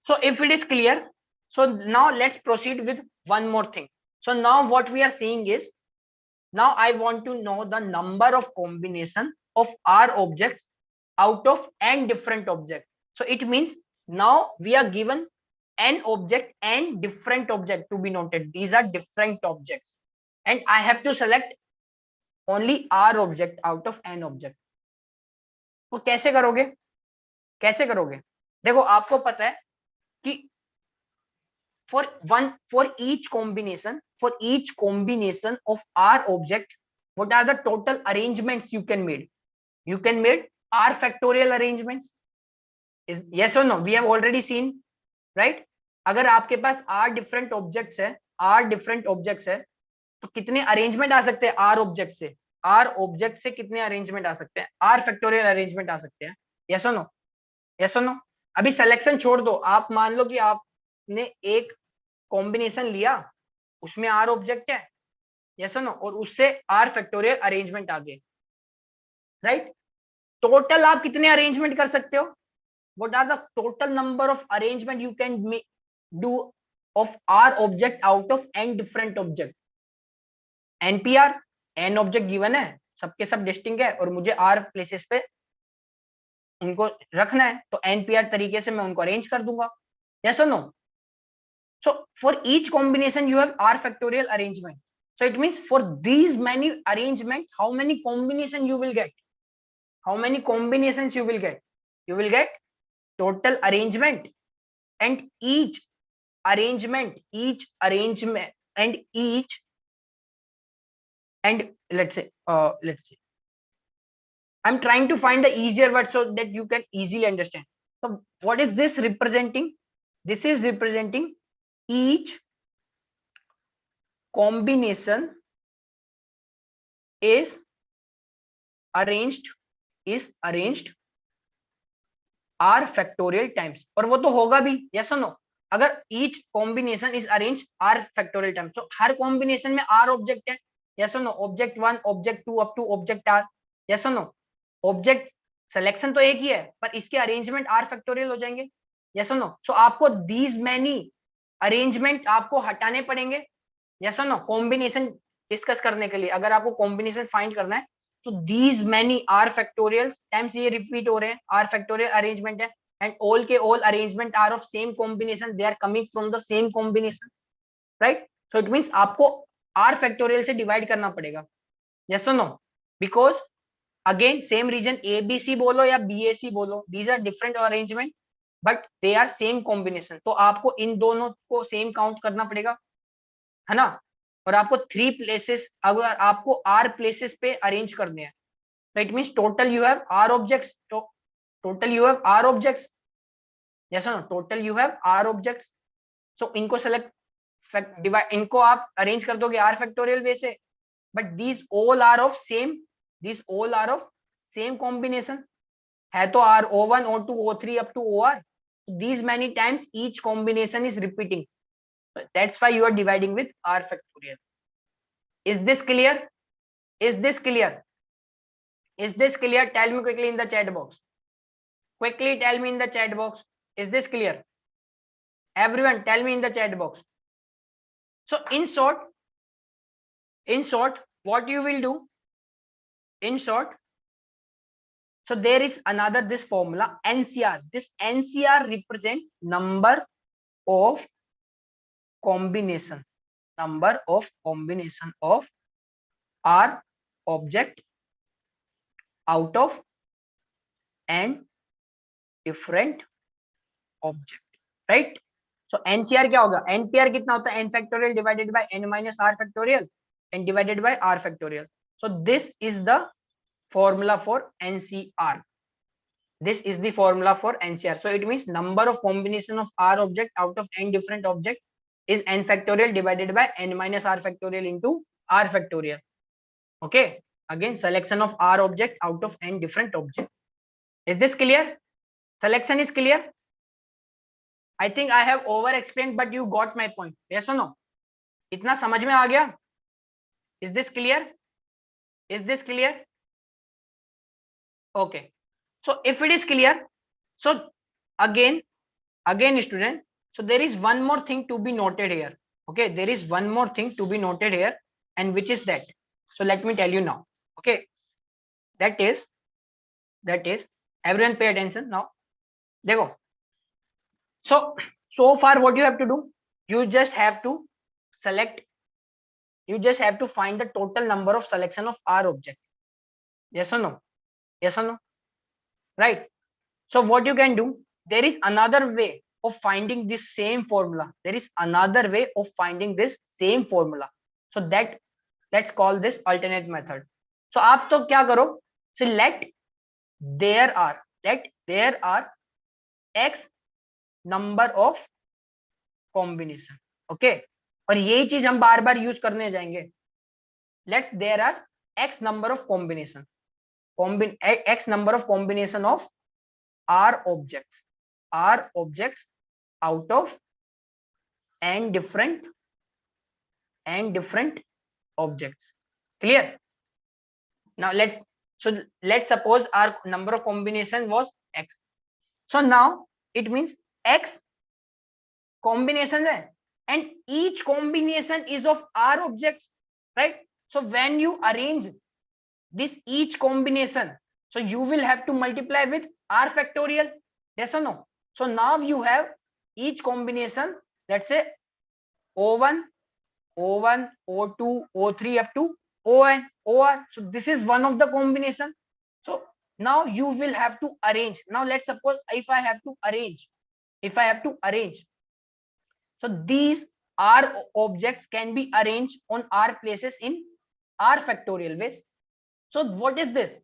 So if it is clear, so now let's proceed with one more thing. So now what we are seeing is, now I want to know the number of combination of R objects out of n different objects. So it means now we are given n object and different object to be noted. These are different objects and I have to select only R object out of n object. तो कैसे करोगे? कैसे करोगे? देखो आपको पता है कि for each combination of R object, what are the total arrangements you can made? You can made R factorial arrangements. Is yes or no? We have already seen, right? अगर आपके पास R different objects है तो कितने arrangement आ सकते हैं R object से? Are object से कितने अरेंजमेंट आ सकते हैं, आर फैक्टोरियल अरेंजमेंट आ सकते हैं, यस और नो, यस और नो। अभी सिलेक्शन छोड़ दो, आप मान लो कि आपने एक कॉम्बिनेशन लिया, उसमें आर ऑब्जेक्ट है, यस और नो, और उससे आर फैक्टोरियल अरेंजमेंट आ गए, राइट। टोटल आप कितने अरेंजमेंट कर सकते हो, what are the total number of arrangement you can do of r object out of n different object, npr, n object given है, सबके सब डिस्टिंक्ट है और मुझे r प्लेसेस पे उनको रखना है, तो npr तरीके से मैं उनको अरेंज कर दूंगा, यस और no. so for each combination you have r factorial arrangement, so it means for these many arrangement how many combination you will get, how many combinations you will get, you will get total arrangement, and each arrangement and each, and let's say I'm trying to find the easier word so that you can easily understand. So what is this representing? This is representing each combination is arranged r factorial times, और वो तो होगा भी, yes or no, अगर each combination is arranged r factorial times, तो हर combination में r object है, yes or no, object 1 object 2 up to object r, yes or no, object selection तो एक ही है पर इसके अरेंजमेंट r फैक्टोरियल हो जाएंगे, yes or no, सो आपको these many अरेंजमेंट आपको हटाने पड़ेंगे, yes or no, combination discuss करने के लिए, अगर आपको कॉम्बिनेशन फाइंड करना है तो these many r factorial times ये रिपीट हो रहे हैं, r factorial अरेंजमेंट है, and all के all arrangement are of same combination, they are coming from the same combination, right, so it means आपको r factorial से डिवाइड करना पड़ेगा, yes or no, because again same region abc बोलो या bac बोलो, these are different arrangement but they are same combination, तो आपको इन दोनों को सेम काउंट करना पड़ेगा, है ना, और आपको 3 प्लेसेस, अगर आपको r प्लेसेस पे अरेंज करने हैं, तो it means total you have r objects, total you have r objects, yes और no, total you have r objects, so इनको सेलेक्ट डिवाइड, इनको आप अरेंज कर दोगे r फैक्टोरियल वे से, but these all are of same, these all are of same combination, है तो r o1 o2 o3 up to or, these many times each combination is repeating, that's why you are dividing with r factorial. Is this clear, is this clear, is this clear, tell me quickly in the chat box, quickly tell me in the chat box, is this clear, everyone tell me in the chat box. So in short what you will do, in short, so there is another this formula ncr, this ncr represent number of combination of r object out of n different object, right, so ncr क्या होगा, npr कितना होता है, n factorial divided by n minus r factorial and divided by r factorial, so this is the formula for ncr, this is the formula for ncr, so it means number of combination of r object out of n different object is n factorial divided by n minus r factorial into r factorial, okay, again selection of r object out of n different object, is this clear, selection is clear, I think I have over explained but you got my point, yes or no, इतना समझ में आ गया, is this clear, is this clear, okay, so if it is clear, so again student, so there is one more thing to be noted here, okay, there is one more thing to be noted here, and which is that, so let me tell you now, okay, that is everyone pay attention now, देखो, so far what you have to do, you just have to select, you just have to find the total number of selection of r object, yes or no, yes or no, right, so what you can do, there is another way of finding this same formula, there is another way of finding this same formula, so let's call this alternate method, so आप तो क्या करो, so let there are x number of combination, okay, और यही चीज हम बार बार use करने जाएंगे, let's there are x number of combination of r objects out of n different objects. Clear? Now let's suppose our number of combination was x. So now it means x combinations hai, and each combination is of r objects, right? So when you arrange this each combination, so you will have to multiply with r factorial, yes or no? So now you have each combination, let's say o1, o2, o3 up to on, or. So this is one of the combination. So now you will have to arrange. Now let's suppose if I have to arrange, so these r objects can be arranged on r places in r factorial ways. So what is this?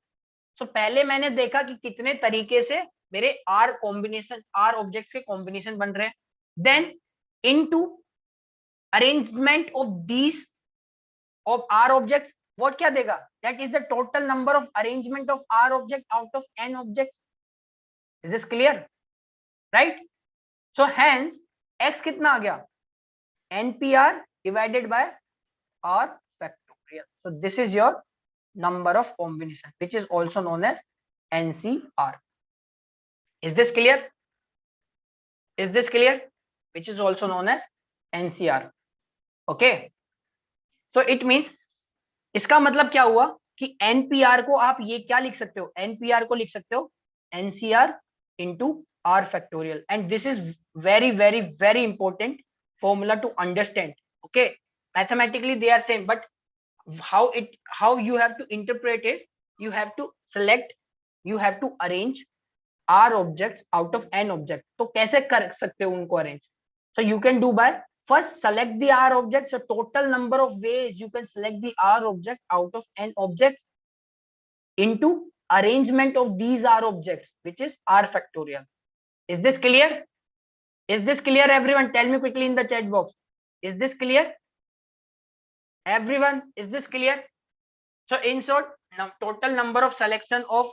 So पहले मैंने देखा कि कितने तरीके से मेरे r combination, r objects के combination बन रहे हैं. Then into arrangement of these of r objects, what क्या देगा? That is the total number of arrangement of r object out of n objects. Is this clear? Right? So hence x कितना आ गया? npr divided by r factorial. So this is your number of combination, which is also known as ncr. Is this clear? Which is also known as ncr. Okay, so it means इसका मतलब क्या हुआ कि npr को आप ये क्या लिख सकते हो? npr को लिख सकते हो ncr into r factorial, and this is very very very important formula to understand. Okay, mathematically they are same, but how you have to interpret it, you have to arrange r objects out of n object. तो कैसे कर सकते हो उनको arrange? So you can do by first select the r objects. So total number of ways you can select the r object out of n objects into arrangement of these r objects, which is r factorial. Is this clear? Everyone? Tell me quickly in the chat box. Is this clear? Everyone, is this clear? So in short, now total number of selection of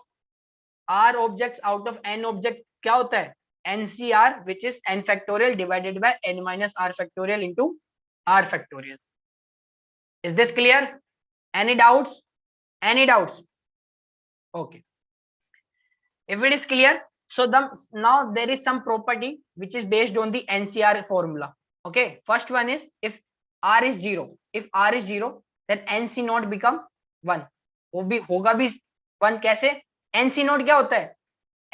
r objects out of n object क्या होता है? ncr, which is n factorial divided by n minus r factorial into r factorial. Is this clear? Any doubts? Okay, if it is clear, so now there is some property which is based on the ncr formula. Okay, first one is if r is 0, then nc naught become 1. वो भी होगा भी 1. कैसे? nc naught क्या होता है?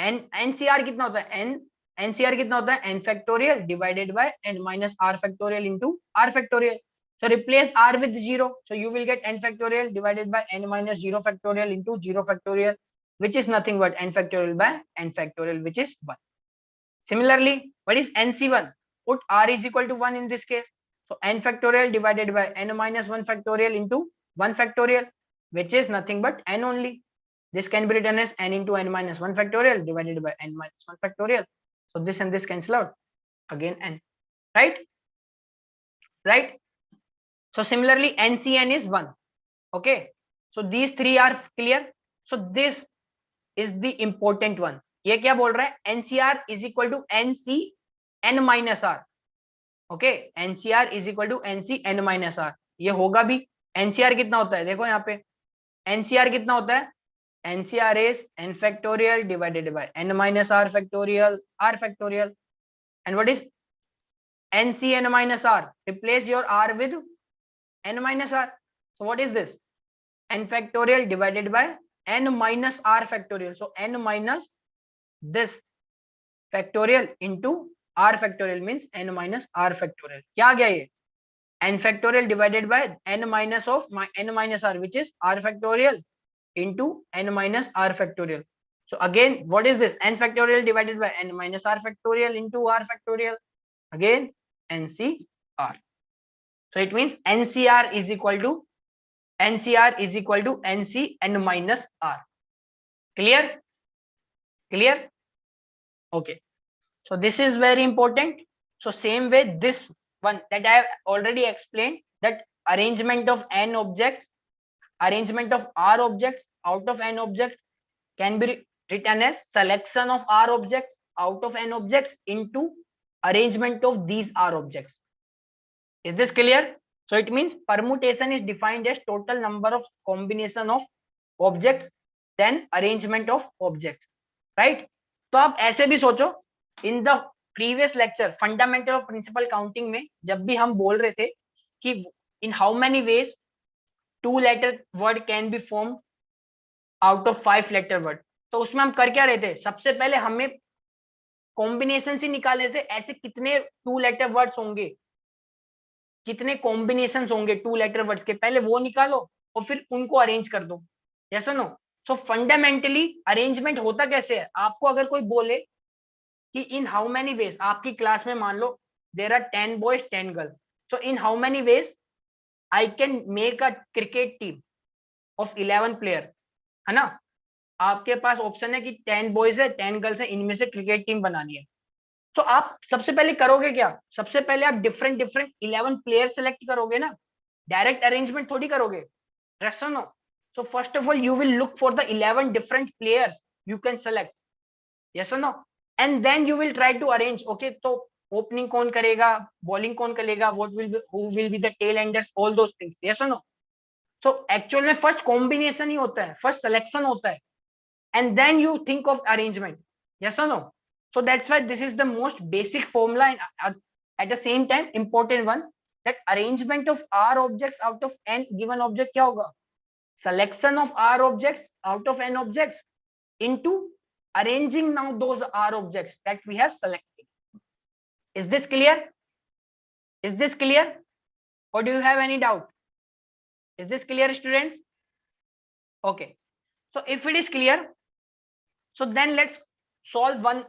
ncr कितना होता है? ncr कितना होता है? n factorial divided by n minus r factorial into r factorial. So replace r with 0, so you will get n factorial divided by n minus 0 factorial into 0 factorial, which is nothing but n factorial by n factorial, which is 1. Similarly, what is nc1? Put r is equal to 1 in this case. So n factorial divided by n minus 1 factorial into 1 factorial, which is nothing but n only. This can be written as n into n minus 1 factorial divided by n minus 1 factorial. So this and this cancel out. Again n. Right? So similarly, ncn is 1. Okay. So these three are clear. So this is the important one. ये क्या बोल रहा है? ncr is equal to nc n minus r. Okay, ncr is equal to nc n minus r. ये होगा भी. ncr कितना होता है? देखो यहाँ पे ncr कितना होता है? ncr is n factorial divided by n minus r factorial. And what is nc n minus r? Replace your r with n minus r. So what is this? n factorial divided by n minus r factorial. So n minus this factorial into r factorial means n minus r factorial. क्या आ गया ये? n factorial divided by n minus of n minus r, which is r factorial into n minus r factorial. So again, what is this? N factorial divided by n minus r factorial into r factorial. Again, ncr. So it means ncr is equal to nc n minus r. Clear? Okay. So this is very important. So same way, this one that I have already explained, that arrangement of n objects arrangement of R objects out of N objects can be written as selection of R objects out of N objects into arrangement of these R objects. Is this clear? So it means permutation is defined as total number of combination of objects then arrangement of objects, right? तो आप ऐसे भी सोचो, in the previous lecture fundamental of principal counting में जब भी हम बोल रहे थे कि in how many ways 2-letter word can be formed out of 5-letter word, तो उसमें हम कर क्या रहे थे, सबसे पहले हमें कॉम्बिनेशन से निकाल रहे थे ऐसे कितने 2-letter वर्ड्स होंगे, कितने कॉम्बिनेशन होंगे 2-letter वर्ड्स के, पहले वो निकालो और फिर उनको अरेंज कर दो. यस और नो? सो फंडामेंटली अरेंजमेंट होता कैसे है, आपको अगर कोई बोले कि इन हाउ मेनी वेज, आपकी क्लास में मान लो there are 10 boys 10 girls, so in how many ways I can make a cricket team of 11 player, है ना? आपके पास ऑप्शन है कि 10 बॉयज है 10 गर्ल्स है, इनमें से क्रिकेट टीम बनानी है. तो आप सबसे पहले करोगे क्या, सबसे पहले आप डिफरेंट 11 प्लेयर सेलेक्ट करोगे ना, डायरेक्ट अरेंजमेंट थोड़ी करोगे. यस और no? So first of all, you will look for the 11 different players you can select. Yes or no? And then you will try to arrange. Okay, तो opening कौन करेगा, bowling कौन करेगा, who will be the tail enders, all those things. Yes or no? So actual में first combination ही होता है, first selection होता है, and then you think of arrangement. Yes or no? So that's why this is the most basic formula and at the same time important one, that arrangement of R objects out of N given object क्या होगा, selection of R objects out of N objects into arranging now those R objects that we have selected. Is this clear? Is this clear? Or do you have any doubt? Is this clear, students? Okay. So if it is clear, so then let's solve one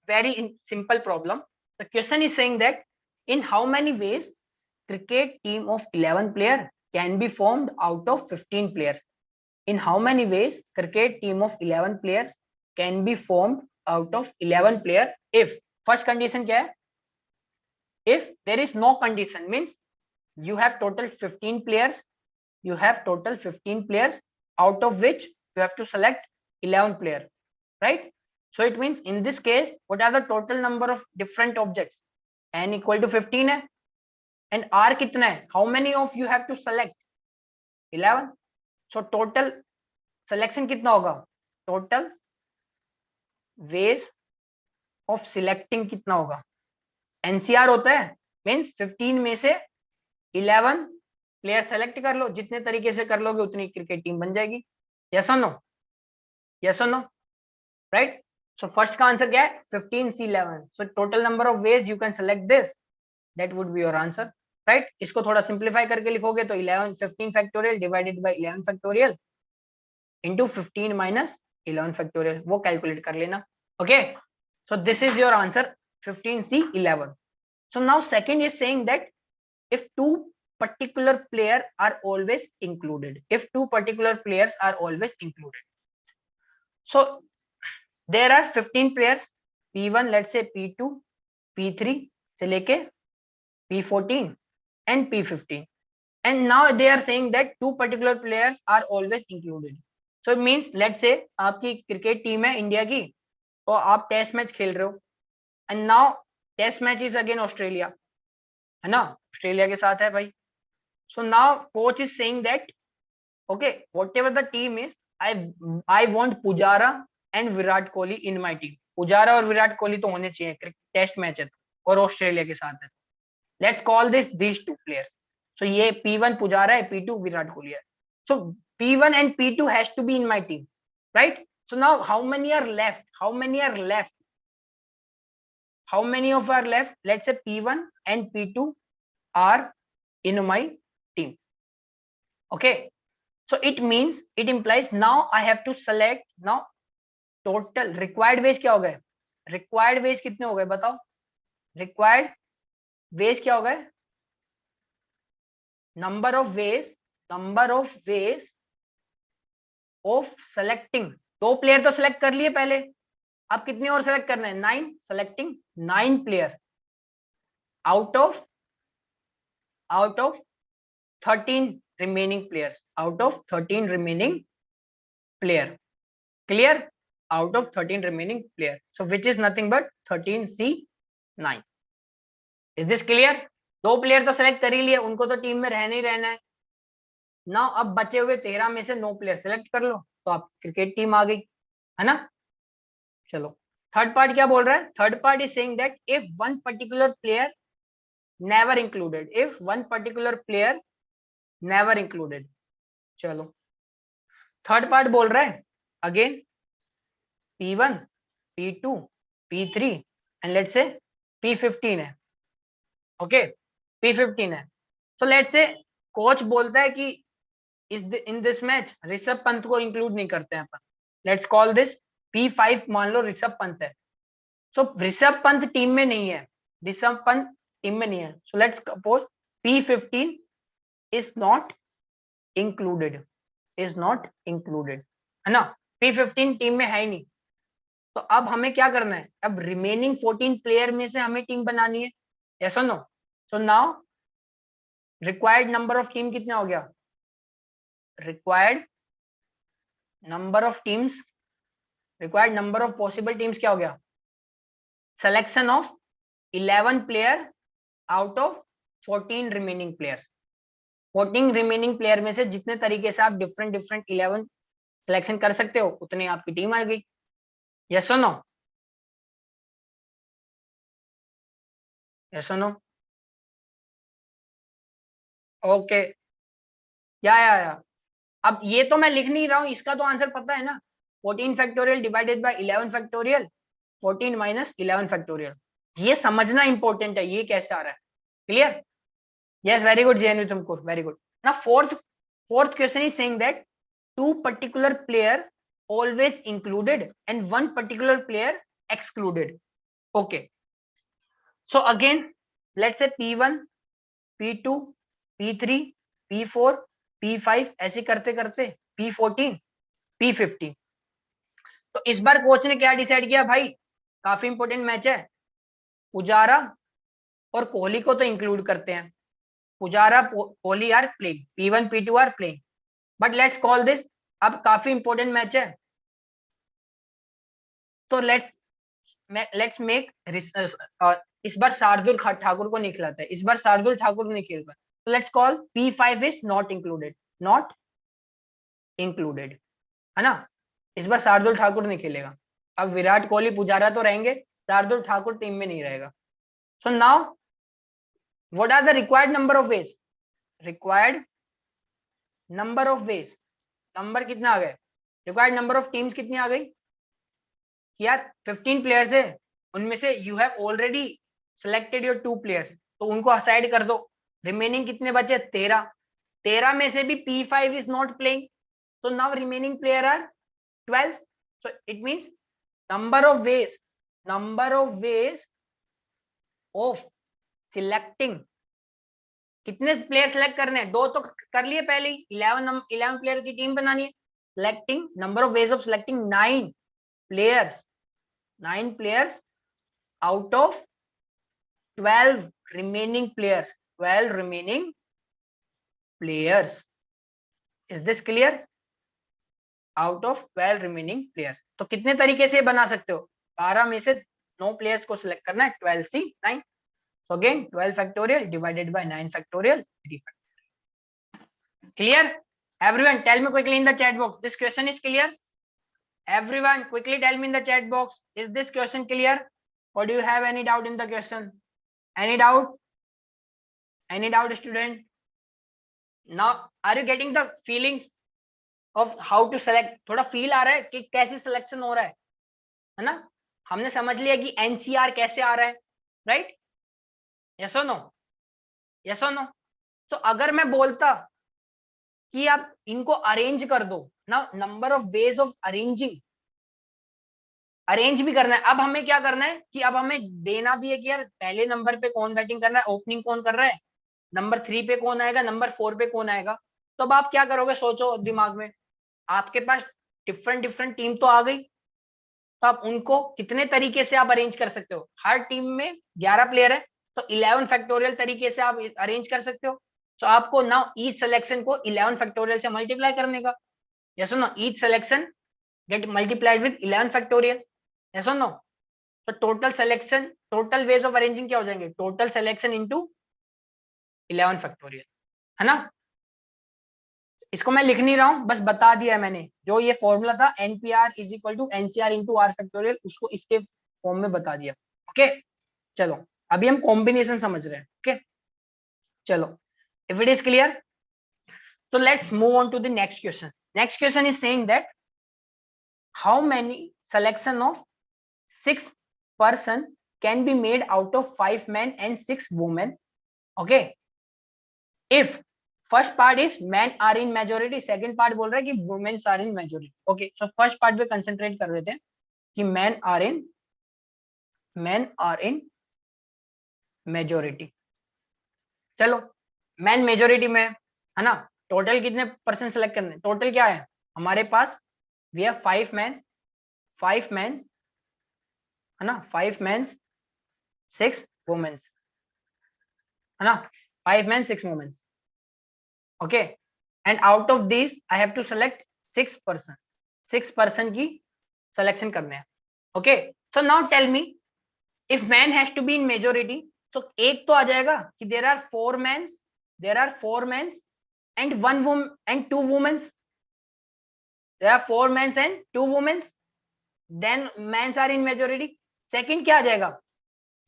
very simple problem. The question is saying that in how many ways cricket team of 11 players can be formed out of 15 players. In how many ways cricket team of 11 players can be formed out of 11 players if first condition क्या है, if there is no condition, means you have total 15 players, you have total 15 players out of which you have to select 11 players, right? So it means in this case what are the total number of different objects, n equal to 15 है and r कितना है, how many of you have to select, 11. So total selection कितना होगा, total ways of selecting कितना होगा, NCR होता है, means 15 में से 11 प्लेयर सेलेक्ट कर लो, जितने तरीके से कर लोगे उतनी क्रिकेट टीम बन जाएगी. यस और नो? यस और नो? राइट. सो फर्स्ट का आंसर क्या है, 15C11. So total number of veg you can select this, that would be your answer, right. इसको थोड़ा सिंप्लीफाई करके लिखोगे तो 15 factorial divided by 11 factorial into 15 minus 11 factorial, वो कैलकुलेट कर लेना. Okay, so this is your answer 15C11. So now second is saying that if two particular players are always included, if two particular players are always included, so there are 15 players, P1, let's say P2, P3 से लेके P14 and P15, and now they are saying that two particular players are always included. So it means let's say आपकी cricket team है India की, तो आप test match खेल रहे हो, and now test match is again Australia, है ना, ऑस्ट्रेलिया के साथ है भाई. So now coach is saying that okay whatever the team is, I want Pujara and Virat Kohli in my team. Pujara और विराट कोहली तो होने चाहिए, टेस्ट मैच है तो, और ऑस्ट्रेलिया के साथ है. Let's call these two players. So ये P1 पुजारा है, P2 विराट कोहली है. सो P1 and P2 has to be in my team, right? So now how many are left? How many are left? How many of are left? Let's say P1 and P2 are in my team. Okay, so it means, it implies now I have to select. Now total required ways क्या हो गए, required ways कितने हो गए बताओ, required ways क्या हो गए, number of ways of selecting. दो प्लेयर तो सेलेक्ट कर लिए पहले, अब कितने और सेलेक्ट करना है, 9. Selecting 9 player out of 13 remaining players. Out of 13 remaining player. Clear? Out of 13 remaining player. So which is nothing but 13C9. Is this clear? 2 player तो सेलेक्ट कर ही लिए, उनको तो टीम में रहना ही रहना है ना. अब बचे हुए 13 में से 9 प्लेयर सेलेक्ट कर लो, तो आप क्रिकेट टीम आ गई, है ना. चलो थर्ड पार्ट क्या बोल रहा है. Third part is saying that if one particular player never included. If one particular player never included. चलो थर्ड पार्ट बोल रहा है again P1, P2, P3 and let's say P15 है. ओके P15 है. तो लेट्स से कोच बोलता है कि in this match Rishabh Pant को इंक्लूड नहीं करते हैं अपन. Let's call this P5. मान लो ऋषभ पंत है. सो ऋषभ पंत टीम में नहीं है. ऋषभ पंत टीम में नहीं है. So let's suppose P15 is not included. Is not included, है ना. P15 टीम में है ही नहीं. तो अब हमें क्या करना है. अब रिमेनिंग 14 प्लेयर में से हमें टीम बनानी है. यस और no. So now required number of team कितना हो गया. Required number of teams, required number of possible teams क्या हो गया. Selection of 11 player out of 14 remaining players. 14 remaining player में से जितने तरीके से आप डिफरेंट 11 सिलेक्शन कर सकते हो उतनी आपकी टीम आ गई. यस और नो. यस और नो. ओके या अब ये तो मैं लिख नहीं रहा हूं, इसका तो आंसर पता है ना. 14 factorial divided by 11 factorial, 14 minus 11 factorial. ये समझना इंपॉर्टेंट है, ये कैसे आ रहा है. Clear. Yes very good JNU तुमको, वेरी गुड. ना fourth question is saying that 2 particular player always included and 1 particular player excluded. Okay, so again let's say P1, P2, P3, P4, P5 ऐसे करते करते P14, P15. तो इस बार coach ने क्या decide किया भाई. काफी इंपॉर्टेंट मैच है. पुजारा और कोहली को तो इंक्लूड करते हैं. Pujara Kohli are playing, P1 P2 are playing, but let's call this. अब काफी इंपॉर्टेंट मैच है तो लेट्स मेक इस बार शार्दुल ठाकुर को नहीं खिलाता है. इस बार शार्दुल ठाकुर नहीं खेल रहा. तो let's call P5 is not included. Not included, है ना. इस बार शार्दुल ठाकुर नहीं खेलेगा. अब विराट कोहली पुजारा तो रहेंगे, शार्दुल ठाकुर टीम में नहीं रहेगा. So now what are the required number of ways. Required number of ways, number कितना आ गए. रिक्वायर्ड नंबर ऑफ टीम्स कितनी आ गई. यार 15 प्लेयर्स है, उनमें से you have already selected your 2 players, तो उनको असाइड कर दो. रिमेनिंग कितने बचे. 13 में से भी P5 is not playing. so now remaining player are 12. so it means number of ways of selecting. कितने प्लेयर सेलेक्ट करने हैं. 2 तो कर लिए पहले ही. 11 प्लेयर की टीम बनानी है. selecting number of ways of selecting 9 players out of 12 remaining players. 12 remaining players. Is this clear? Out of 12 remaining players. तो कितने तरीके से बना सकते हो. 12 में से 9 प्लेयर्स को सिलेक्ट करना है. 12C9. So again 12 factorial divided by 9 factorial, 3 factorial. Clear? Everyone tell me quickly in the chat box. This question is clear? Everyone quickly tell me in the chat box. Is this question clear? Or do you have any doubt in the question? Any doubt? Any doubt student? Now are you getting the feelings of how to select? थोड़ा feel आ रहा है कि कैसे selection हो रहा है ना. हमने समझ लिया कि एनसीआर कैसे आ रहा है. राइट. यस और नो. यस और नो. तो अगर मैं बोलता कि आप इनको अरेंज कर दो ना, number of veg of arranging, arrange भी करना है. अब हमें क्या करना है कि अब हमें देना भी है कि यार पहले नंबर पे कौन बैटिंग कर रहा है, ओपनिंग कौन कर रहा है, नंबर 3 पे कौन आएगा, नंबर 4 पे कौन आएगा. तो अब आप क्या करोगे, सोचो दिमाग में. आपके पास डिफरेंट टीम तो आ गई, तो आप उनको कितने तरीके से आप अरेंज कर सकते हो. हर टीम में 11 प्लेयर है, तो 11 फैक्टोरियल तरीके से आप अरेंज कर सकते हो. सो आपको नाउ ईच सिलेक्शन को 11 फैक्टोरियल से मल्टीप्लाई करने का, यस और no, each selection get multiplied with 11 factorial, yes और नो। तो total selection, total ways of arranging क्या हो जाएंगे, टोटल सिलेक्शन इनटू 11 फैक्टोरियल, है ना। इसको मैं लिख नहीं रहा हूं, बस बता दिया है मैंने, जो ये फॉर्मूला था NPR is equal to NCR into R factorial, उसको इसके फॉर्म में बता दिया। ओके चलो अभी हम कॉम्बिनेशन समझ रहे हैं। ओके चलो, if it is clear, so let's move on to the next question. Next question is saying that how many selection of 6 person can be made out of 5 men and 6 women. Okay, if first part is men are in majority, second part बोल रहा है कि women are in majority. Okay, so first part पे concentrate कर रहे थे कि men are in majority. चलो men majority में है ना, टोटल कितने परसेंट सेलेक्ट करने, टोटल क्या है हमारे पास, वी हैव 5 men है ना, 5 men 6 women है ना, 5 men 6 women. Okay, and out of these I have to select 6 person, 6 person की selection करने हैं. Okay, so now tell me if man has to be in majority, so एक तो आ जाएगा कि there are 4 men and 1 woman and 2 women, there are 4 men and 2 women, then men are in majority. Second क्या आ जाएगा,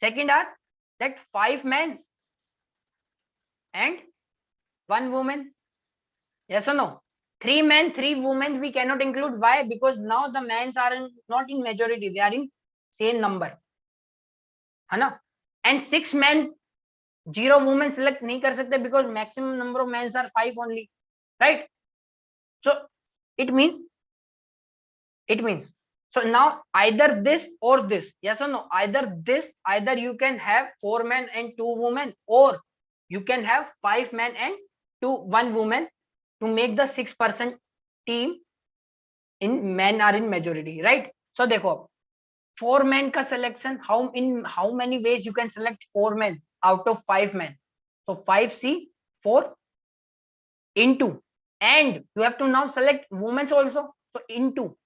second are that 5 men and 1 woman, yes or no. 3 men 3 women we cannot include, why, because now the men are not in majority, they are in same number, है ना. and 6 men 0 women select नहीं कर सकते because maximum number of men are 5 only, right. So it means so now either this or this, yes or no, either this, either you can have 4 men and 2 women, or you can have 5 men and 1 woman to make the 6% team in men are in majority, right. So देखो 4 men का selection, how many ways you can select 4 men out of 5 men, so 5c 4 into, and you have to now select women also, so into,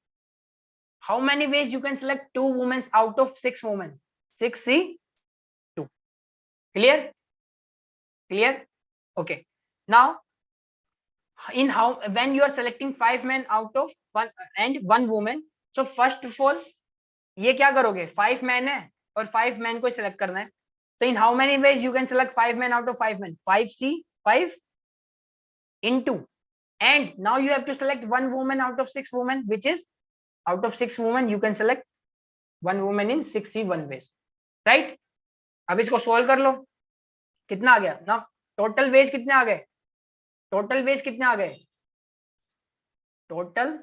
how many ways you can select 2 women out of 6 women, 6c 2. Clear? Okay, now in how, when you are selecting 5 men out of 1 and 1 woman, so first of all ये क्या करोगे, 5 men है और 5 men को select करना है, so in how many ways you can select 5 men out of 5 men, 5c 5 into, and now you have to select 1 woman out of 6 women, which is out of 6 women you can select 1 woman in 6c 1 ways, right. अब इसको solve कर लो, कितना आ गया ना, total veg कितने आ गए, total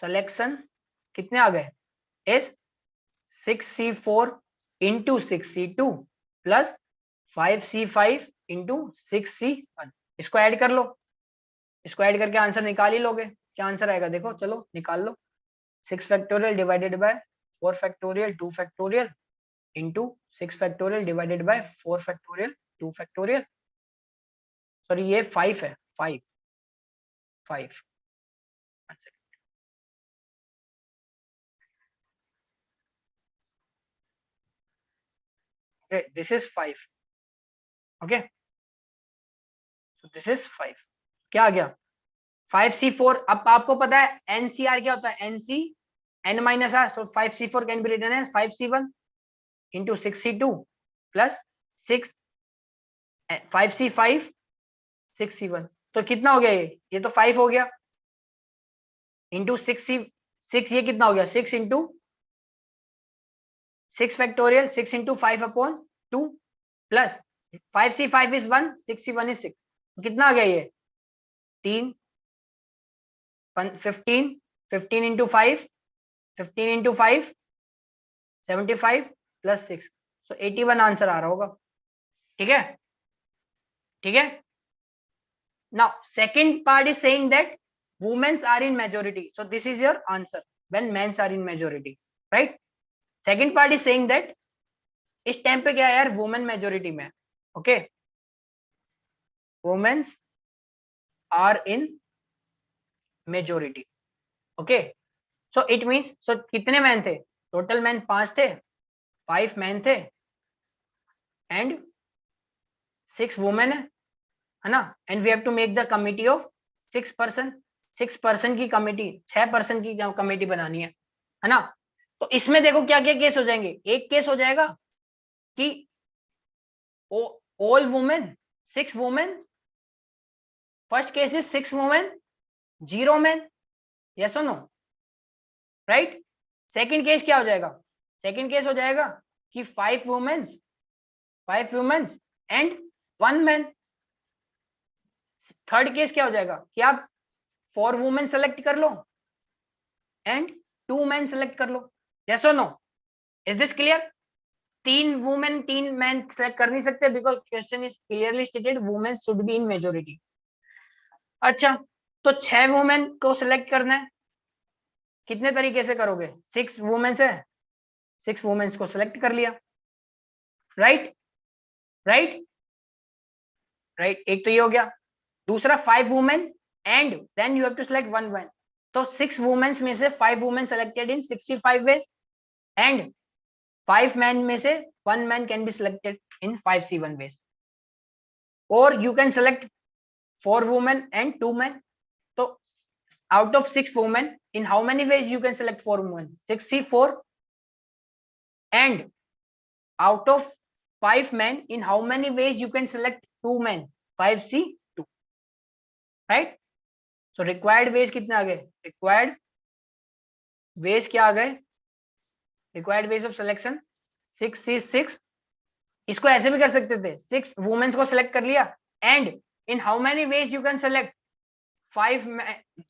selection कितने आ गए, is 6c4 into 6c2 plus 5c5 into 6c1. इसको ऐड कर लो, इसको ऐड करके आंसर निकाल ही लोगे, क्या आंसर आएगा देखो, चलो निकाल लो. 6 factorial divided by 4 factorial 2 factorial into 6 factorial divided by 4 factorial 2 factorial, sorry ये 5 है, 5 okay, this is 5. okay, so this is 5. क्या आ गया 5c4. अब आपको पता है एनसीआर क्या होता है, nc n minus r, so 5c4 can be written as 5c1 into 6c2 plus 6 5c5 6c1. तो कितना हो गया ये तो 5 हो गया इंटू 6 ये कितना हो गया 6 into 6 factorial 6 into 5 upon 2 plus 5c5 is 1 6c1 is 6, तो कितना आ गया ये 3 15 इंटू 5 75 प्लस 6, so 81 आंसर आ रहा होगा. ठीक है. Now second part is saying that women are in majority, so this is your answer when men are in majority, right. Second part is saying that इस time पे क्या है यार, women majority में. Okay womens are in majority. Okay, so it means, so कितने man थे? Total man 5 थे, 5 man थे एंड 6 वुमेन है ना. And we have to make the committee of 6 person. 6 person की कमिटी, 6 पर्सन की कमिटी बनानी है ना. तो इसमें देखो क्या क्या केस हो जाएंगे. एक केस हो जाएगा कि all women, 6 women. First case is 6 women, 0 man. Yes और नो? राइट. सेकंड केस क्या हो जाएगा? सेकंड केस हो जाएगा कि 5 womens, 5 womens and 1 man. Third case क्या हो जाएगा कि आप 4 वुमेन सेलेक्ट कर लो एंड 2 मैन सेलेक्ट कर लो. यस और no? Is this clear? 3 women 3 man select कर नहीं सकते because question is clearly stated women should be in majority. अच्छा, तो 6 वुमेन को सिलेक्ट करना है. कितने तरीके से करोगे? 6 वुमेन है, 6 वुमेन्स को सिलेक्ट कर लिया. Right right right. एक तो ये हो गया. दूसरा 5 women and then you have to select 1 man. तो 6 वुमेन्स में से 5 women selected in 65 ways and 5 man में से 1 man can be selected in 5C1 ways. और you can select 4 women and 2 man. तो out of 6 women, in how many ways you can select 4 women? 6C4. And out of 5 men, in how many ways you can select 2 men? 5C2. Right? So required ways कितने आ गए? Required ways क्या आ गए? Required ways of selection 6C6. इसको ऐसे भी कर सकते थे, 6 वुमेन्स को select कर लिया and in how many ways you can select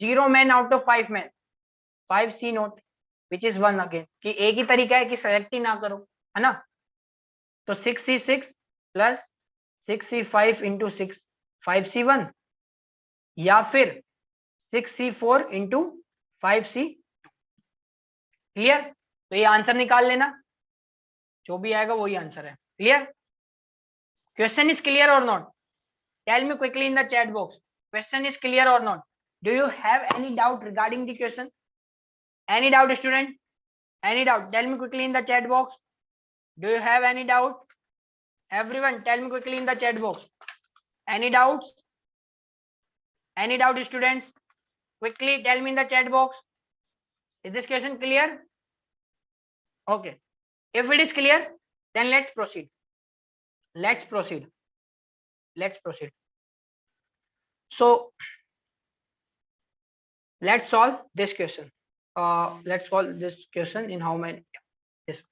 0 men out of 5 men. 5C0 which is 1 again. कि एक ही तरीका है कि सेलेक्ट ही ना करो, है ना. तो 6C6 plus 6C5 into 6 5C1 या फिर 6C4 इंटू 5C. क्लियर? तो ये आंसर निकाल लेना, जो भी आएगा वही आंसर है. क्लियर? क्वेश्चन इज क्लियर और not? Tell me quickly in the chat box. Question is clear or not? Do you have any doubt regarding the question? Any doubt, student? Any doubt? Tell me quickly in the chat box. Do you have any doubt? Everyone, tell me quickly in the chat box. Any doubts? Any doubt, students? Quickly tell me in the chat box. Is this question clear? Okay. If it is clear, then let's proceed. Let's proceed. Let's proceed. So let's solve this question. Let's solve this question in how many? This.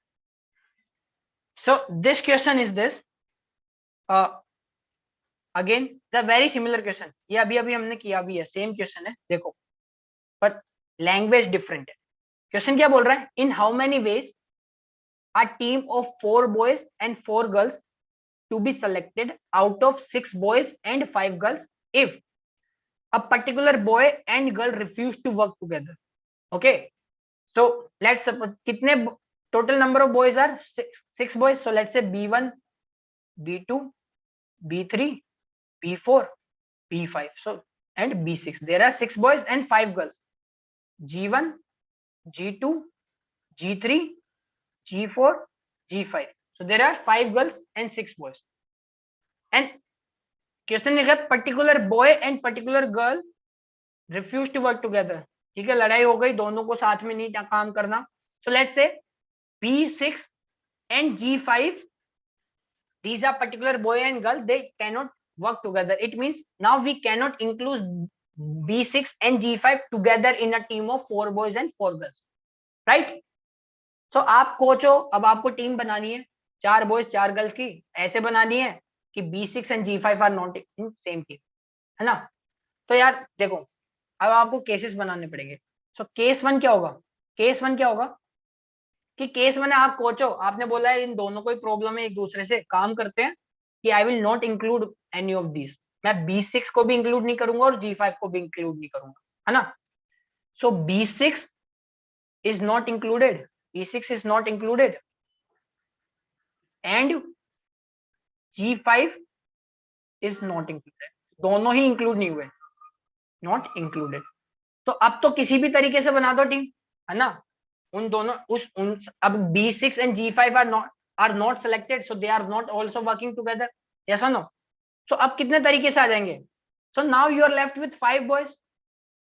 So this question is this. Again the very similar question. ये अभी हमने किया भी है, same question है. देखो, but language different है. Question क्या बोल रहा है? In how many ways a team of 4 boys and 4 girls to be selected out of 6 boys and 5 girls if a particular boy and girl refuse to work together. Okay, so let's suppose कितने total number of boys are 6 boys. So let's say B1, B2, B3, B4, B5. So and B6. There are 6 boys and 5 girls. G1, G2, G3, G4, G5. So there are 5 girls and 6 boys. And question is that particular boy and particular girl refuse to work together. ठीक है, लड़ाई हो गई, दोनों को साथ में नहीं काम करना. So let's say B6 and G5, these are particular boy and girl, they cannot work together. It means now we cannot include B6 and G5 together in a team of 4 boys and 4 girls. Right? So आप coach हो, अब आपको team बनानी है 4 boys 4 girls की. ऐसे बनानी है कि B6 and G5 are not in same team, है ना. तो यार देखो, अब आपको केसेस बनाने पड़ेंगे. सो केस 1 क्या होगा? केस 1 क्या होगा कि केस 1 है, आप कोच हो, आपने बोला है इन दोनों को ही प्रॉब्लम है, एक दूसरे से काम करते हैं कि I will not include any of this. मैं B6 को भी इंक्लूड नहीं करूंगा और G5 को भी इंक्लूड नहीं करूंगा, है ना. सो B6 is not included, B6 is not included and G5 is not included. दोनों ही इंक्लूड नहीं हुए, नॉट इंक्लूडेड। तो अब तो किसी भी तरीके से बना दो टीम, है ना। उन दोनों अब B6 and G5 are not selected, so they are not also working together, yes और नो। सो अब कितने तरीके से आ जाएंगे? So now you are left with 5 boys,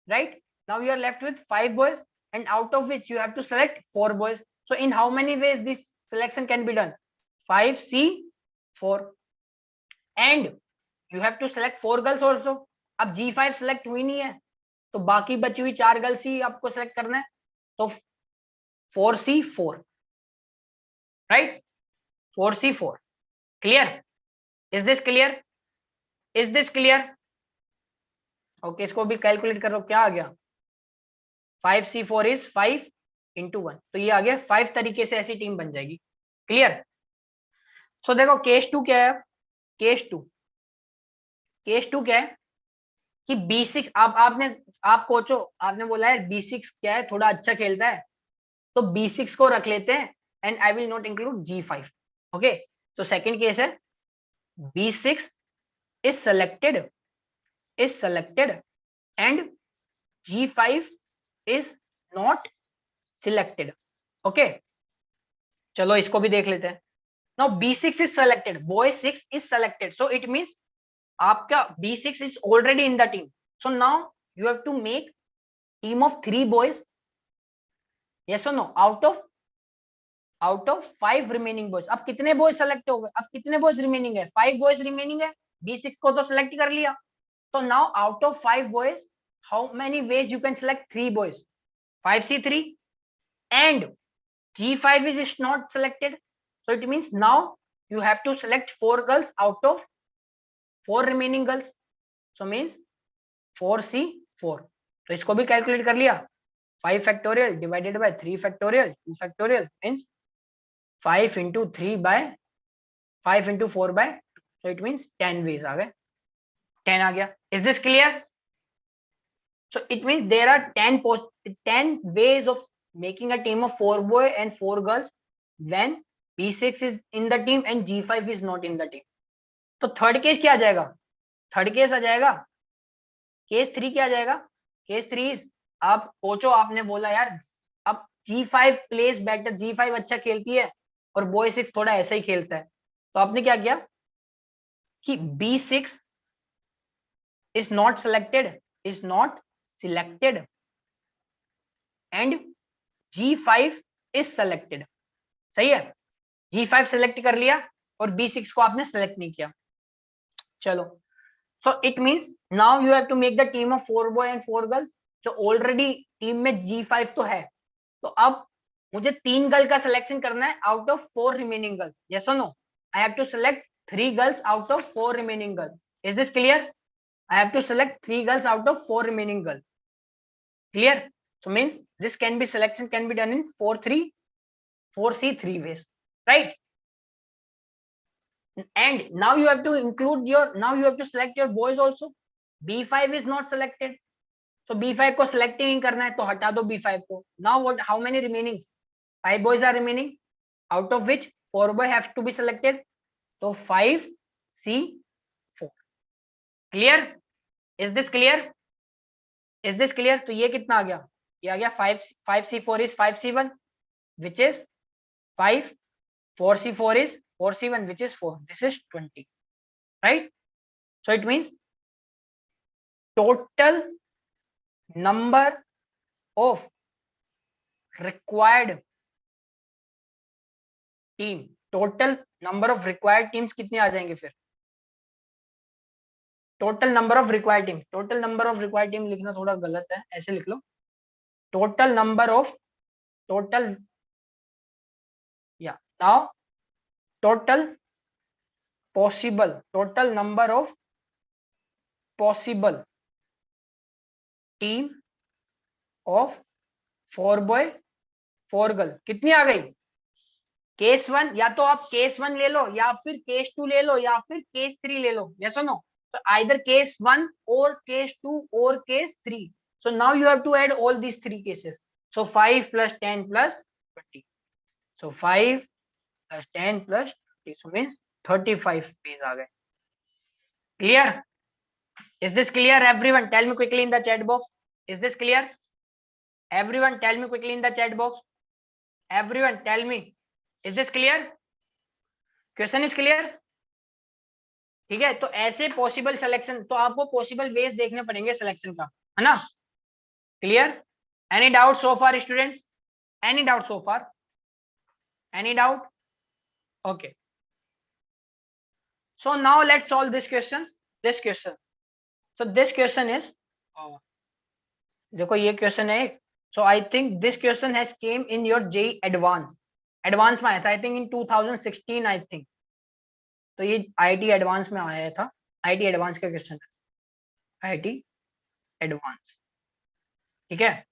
right? Now you are left with 5 boys and out of which you have to select 4 boys. So in how many ways this selection can be done? 5C4, and you have to select 4 girls also. अब G5 select हुई नहीं है, तो बाकी बची हुई 4 girls ही आपको select करना है, तो 4C4, right? 4C4, clear? Is this clear? Is this clear? Okay, इसको भी कैलकुलेट करो, क्या आ गया? 5C4 इज 5 into 1, तो ये आ गया 5 तरीके से ऐसी टीम बन जाएगी, क्लियर? सो देखो केस 2 क्या है? केस 2 क्या है कि B6, आप कोचो, आपने बोला है B6 क्या है, थोड़ा अच्छा खेलता है, तो B6 को रख लेते हैं and I will not include G5, okay. तो सेकंड केस है B6 is selected and G5 is not selected, okay। चलो इसको भी देख लेते हैं। Now B6 is selected, boy 6 is selected, so it means आपका B6 is already in the team, so now you have to make team of 3 boys, yes or no, out of 5 remaining boys। अब कितने boys select हो गए? अब कितने boys remaining है? 5 boys remaining है। B6 को तो select कर लिया, तो now out of 5 boys, how many ways you can select 3 boys? 5C3, and G5 is not selected, so it means now you have to select 4 girls out of 4 remaining girls, so means 4C4। तो इसको भी calculate कर लिया, 5 factorial divided by 3 factorial 2 factorial means 5 into 3 by 5 into 4 by 2, so it means 10 ways आ गए, 10 आ गया। Is this clear? So it means there are 10 ways of making a team of 4 boy and 4 girls when B6 is in the team and G5 is not in the team। तो third case क्या आ जाएगा? Third case आ जाएगा, case 3 क्या आ जाएगा? Case 3 is, आप कोचो आपने बोला यार अब G5 प्लेस बेटर, G5 अच्छा खेलती है और बॉय 6 थोड़ा ऐसा ही खेलता है, तो आपने क्या किया कि B6 is not selected and G5 is selected, सही है। G5 सेलेक्ट कर लिया और B6 को आपने सेलेक्ट नहीं किया, चलो। So it means now you have to make the team of 4 boy and 4 girls, जो ऑलरेडी टीम में G5 तो है, तो अब मुझे 3 गर्ल का सिलेक्शन करना है out of 4 remaining girl, yes और no. I have to select 3 girls out of 4 remaining girl, is this clear? I have to select 3 girls out of 4 remaining girls, clear? So means this selection can be done in 4C3 ways, right? And now you have to select your boys also. B5 is not selected, so B5 को select ही नहीं करना है, तो हटा दो B5 को। Now how many remaining? 5 boys are remaining, out of which 4 boys have to be selected, so 5C4, clear? Is this clear? Is this clear? तो ये कितना आ गया? ये आ गया 5C4 is 5C1 which is 5, 4C4 is 4C1 which is 4, this is 20, right? So it means total number of required team, total number of required teams कितने आ जाएंगे फिर? Total number of required team लिखना थोड़ा गलत है, ऐसे लिख लो, total number of now total number of possible team of 4 boy 4 girl कितनी आ गई? केस 1, या तो आप केस 1 ले लो या फिर केस 2 ले लो या फिर केस 3 ले लो, यस और no. So either case 1 or case 2 or case 3. So now you have to add all these 3 cases. So 5 plus 10 plus 20. So 5 plus 10 plus 20. So means 35 ways आ गए, clear? Is this clear, everyone? Tell me quickly in the chat box. Is this clear? Everyone, tell me quickly in the chat box. Everyone, tell me. Is this clear? Question is clear? ठीक है, तो ऐसे possible selection, तो आपको possible ways देखने पड़ेंगे selection का, है ना? Clear? Any doubt so far students? Any doubt so far? Any doubt? Okay, so now let's solve this question. So this question is, देखो ये क्वेश्चन है एक, so I think this question has came in your JEE advance में आया था, I think in 2016 I think, तो ये IIT advance में आया था, IIT एडवांस का क्वेश्चन है, IIT एडवांस, ठीक है?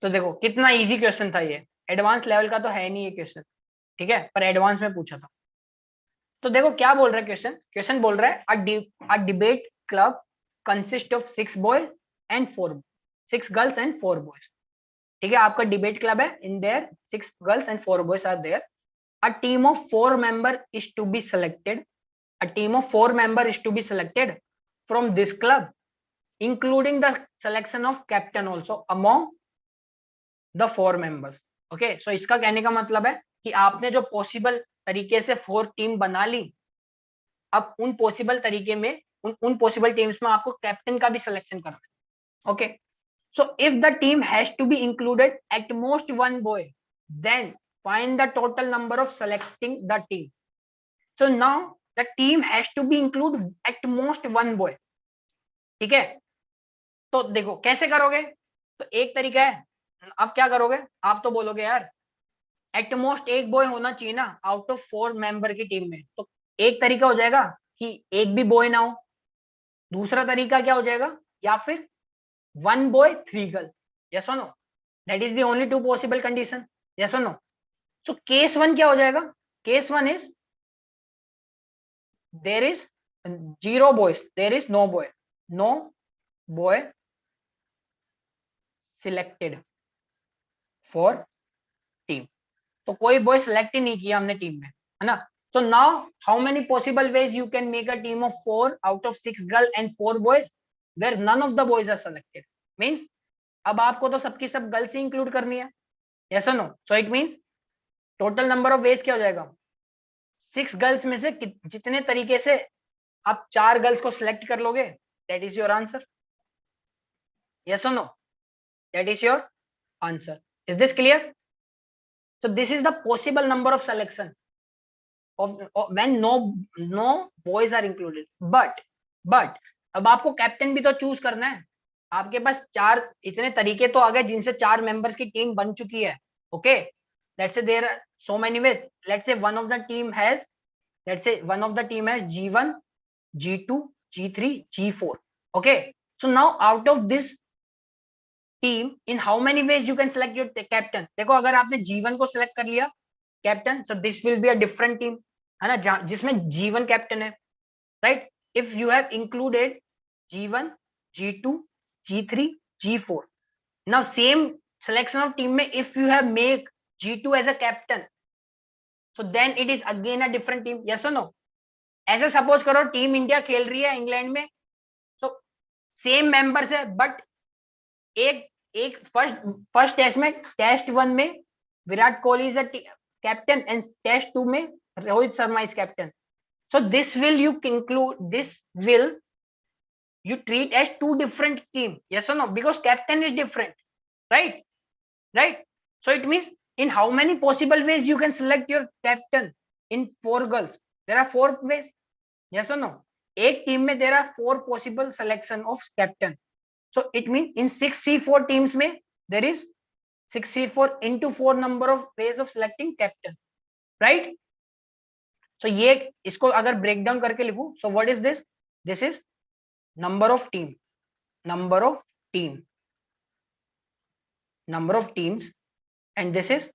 तो देखो कितना इजी क्वेश्चन था ये, एडवांस लेवल का तो है नहीं ये क्वेश्चन, ठीक है, पर एडवांस में पूछा था। तो देखो क्या बोल रहा है क्वेश्चन बोल रहा है a debate club consist of 6 boys and 6 girls and 4 boys, ठीक है? आपका डिबेट क्लब है, in there 6 girls and 4 boys are there. A team of 4 member is to be selected, a team of 4 member is to be selected from this club including the selection of captain also among the 4 members. Okay, so इसका कहने का मतलब है कि आपने जो possible तरीके से 4 टीम बना ली, अब उन पॉसिबल तरीके में उन पॉसिबल टीम्स में आपको कैप्टन का भी सिलेक्शन करना है। Okay, so if the team has to be included at most 1 boy, then find the total number of selecting the team. So now the team has to be include at most 1 boy, ठीक है? तो देखो कैसे करोगे, तो एक तरीका है, अब क्या करोगे, आप तो बोलोगे यार एट मोस्ट एक बॉय होना चाहिए ना आउट ऑफ 4 मेंबर की टीम में, तो एक तरीका हो जाएगा कि एक भी बॉय ना हो, दूसरा तरीका क्या हो जाएगा, या फिर 1 बॉय 3 गर्ल, यस और no? That is the only 2 possible condition, yes और नो? सो केस 1 क्या हो जाएगा, case 1 is there is 0 boys, there is no boy selected for team, तो कोई बॉय सिलेक्ट ही नहीं किया हमने टीम में, है ना? So now how many possible ways you can make a team of 4 out of 6 girl and 4 boys where none of the boys are selected? Means अब आपको तो सबकी सब गर्ल्स ही इंक्लूड करनी है, yes or no? So it means total number of veg क्या हो जाएगा, 6 गर्ल्स में से जितने तरीके से आप 4 गर्ल्स को सिलेक्ट कर लोगे, that is your answer, yes or no? That is your answer. Is this clear? So this is the possible number of selection of when no boys are included, but अब आपको captain भी तो choose करना है, आपके पास 4 इतने तरीके तो आ गए जिनसे 4 मेंबर्स की टीम बन चुकी है। Okay, let's say there are so many ways, let's say one of the team has G1, G2, G3, G4। Okay, so now out of this team in how many ways you can select your captain. देखो अगर आपने G1 को select कर लिया captain, so this will be a different team, है ना, जिसमें G1 captain है, right? If you have included G1, G2, G3, G4, now same selection of team में if you have make G2 as a captain, so then it is again a different team, yes और no? ऐसे suppose करो team India खेल रही है England में, तो same members है, बट एक फर्स्ट टेस्ट में, टेस्ट 1 में Virat Kohli is a captain and test 2 में Rohit Sharma is captain. So this will you treat as 2 different team, yes or no? Because captain is different, right? So it means in how many possible ways you can select your captain in 4 girls? There are 4 ways, yes or no? एक team में there are 4 possible selection of captain. So it means in 6C4 teams में there is 6C4 into 4 number of ways of selecting captain, right? So ये इसको अगर break down करके लिखूं, so what is this? This is number of teams, and this is,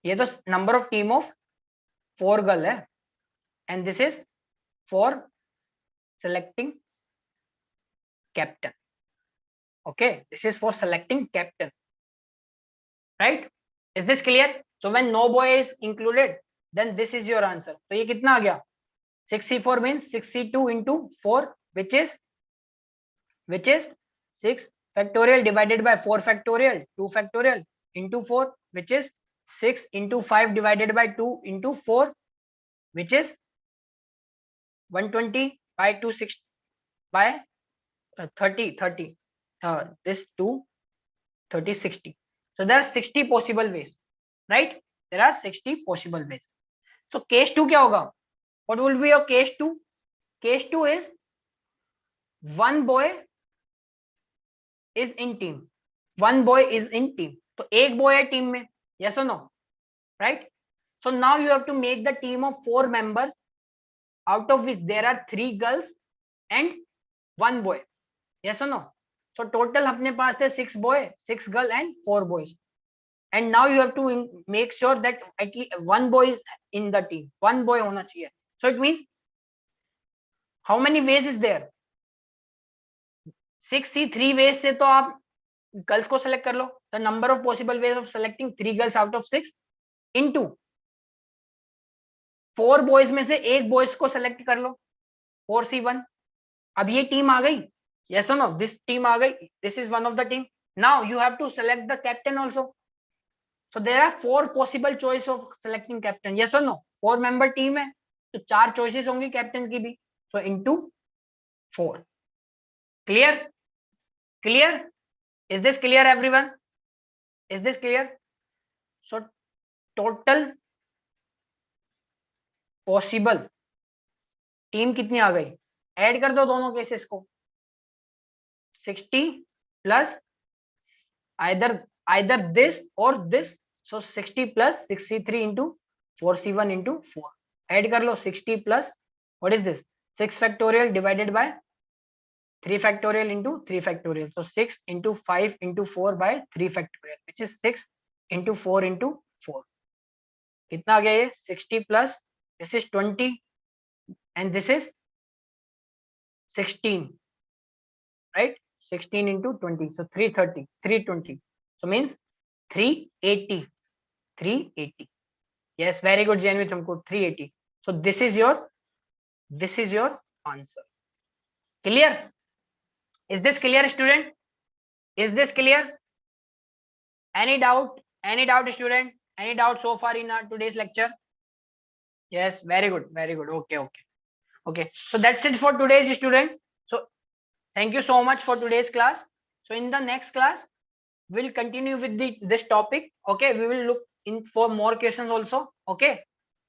ये तो number of team of 4 girl है, and this is for selecting captain. Okay, this is for selecting captain, right? Is this clear? So when no boy is included, then this is your answer. तो ये कितना आ गया, 6C4 means 6C2 into 4 which is 6 factorial divided by 4 factorial, 2 factorial into 4, which is 6 into 5 divided by 2 into 4, which is 120 by 260 by 30. This 2 30 60. So there are 60 possible ways, right? There are 60 possible ways. So case 2 क्या होगा? What will be your case 2? Case 2 is one boy is in team. One boy is in team. तो एक boy है team में. Yes or no? Right? So now you have to make the team of 4 members, out of which there are 3 girls and 1 boy. Yes or no? So total अपने पास थे 6 boy, 6 girl and 4 boys. And now you have to make sure that at least 1 boy is in the team. 1 boy होना चाहिए. So it means how many ways is there? 6 see 3 ways से तो आप girls को select कर लो. The number of possible ways of selecting 3 girls out of 6 into 4 boys में से एक boys को select कर लो. 4C1. अब ये team आ गई. Yes or no? This team आ गई. This is one of the team. Now you have to select the captain also. So there are 4 possible choice of selecting captain. Yes or no? 4 member team है तो 4 choices होंगी captain की भी. So into 4. Clear? Clear? Is this clear everyone? Is this clear? So total possible team कितनी आ गई? Add कर दो दोनों केसेस को. 60 plus either this or this. So 60 plus 63 into 4C1 into 4. Add कर लो 60 plus what is this? 6 factorial divided by 3 factorial into 3 factorial. So 6 into 5 into 4 by 3 factorial, which is 6 into 4 into 4. कितना आ गया ये? 60 plus this is 20 and this is 16, right? 16 into 20, so 330, 320. So means 380. 380. Yes, very good, Janvi Thamko. 380. So this is your answer. Clear? Is this clear, student? Is this clear? Any doubt? Any doubt, student? Any doubt so far in our today's lecture? Yes, very good, very good. Okay. So that's it for today's, student. So thank you so much for today's class. So in the next class, we'll continue with this topic. Okay, we will look in for more questions also. Okay,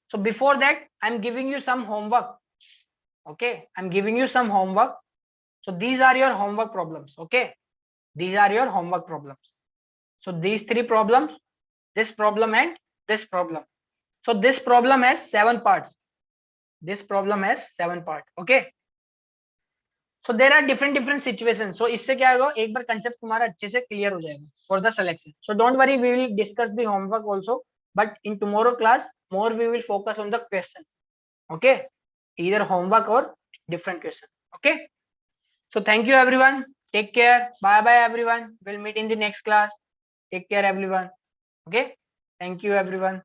so before that, I'm giving you some homework. Okay, I'm giving you some homework. So these are your homework problems. Okay, these are your homework problems. So these 3 problems, this problem and this problem. So this problem has 7 parts. This problem has 7 parts. Okay. So there are different situations. So इससे क्या होगा, एक बार concept तुम्हारा अच्छे से clear हो जाएगा for the selection. So don't worry, we will discuss the homework also, but in tomorrow class more we will focus on the questions. Okay, either homework or different questions. Okay. So thank you everyone. Take care. Bye bye everyone. We'll meet in the next class. Take care everyone. Okay. Thank you everyone.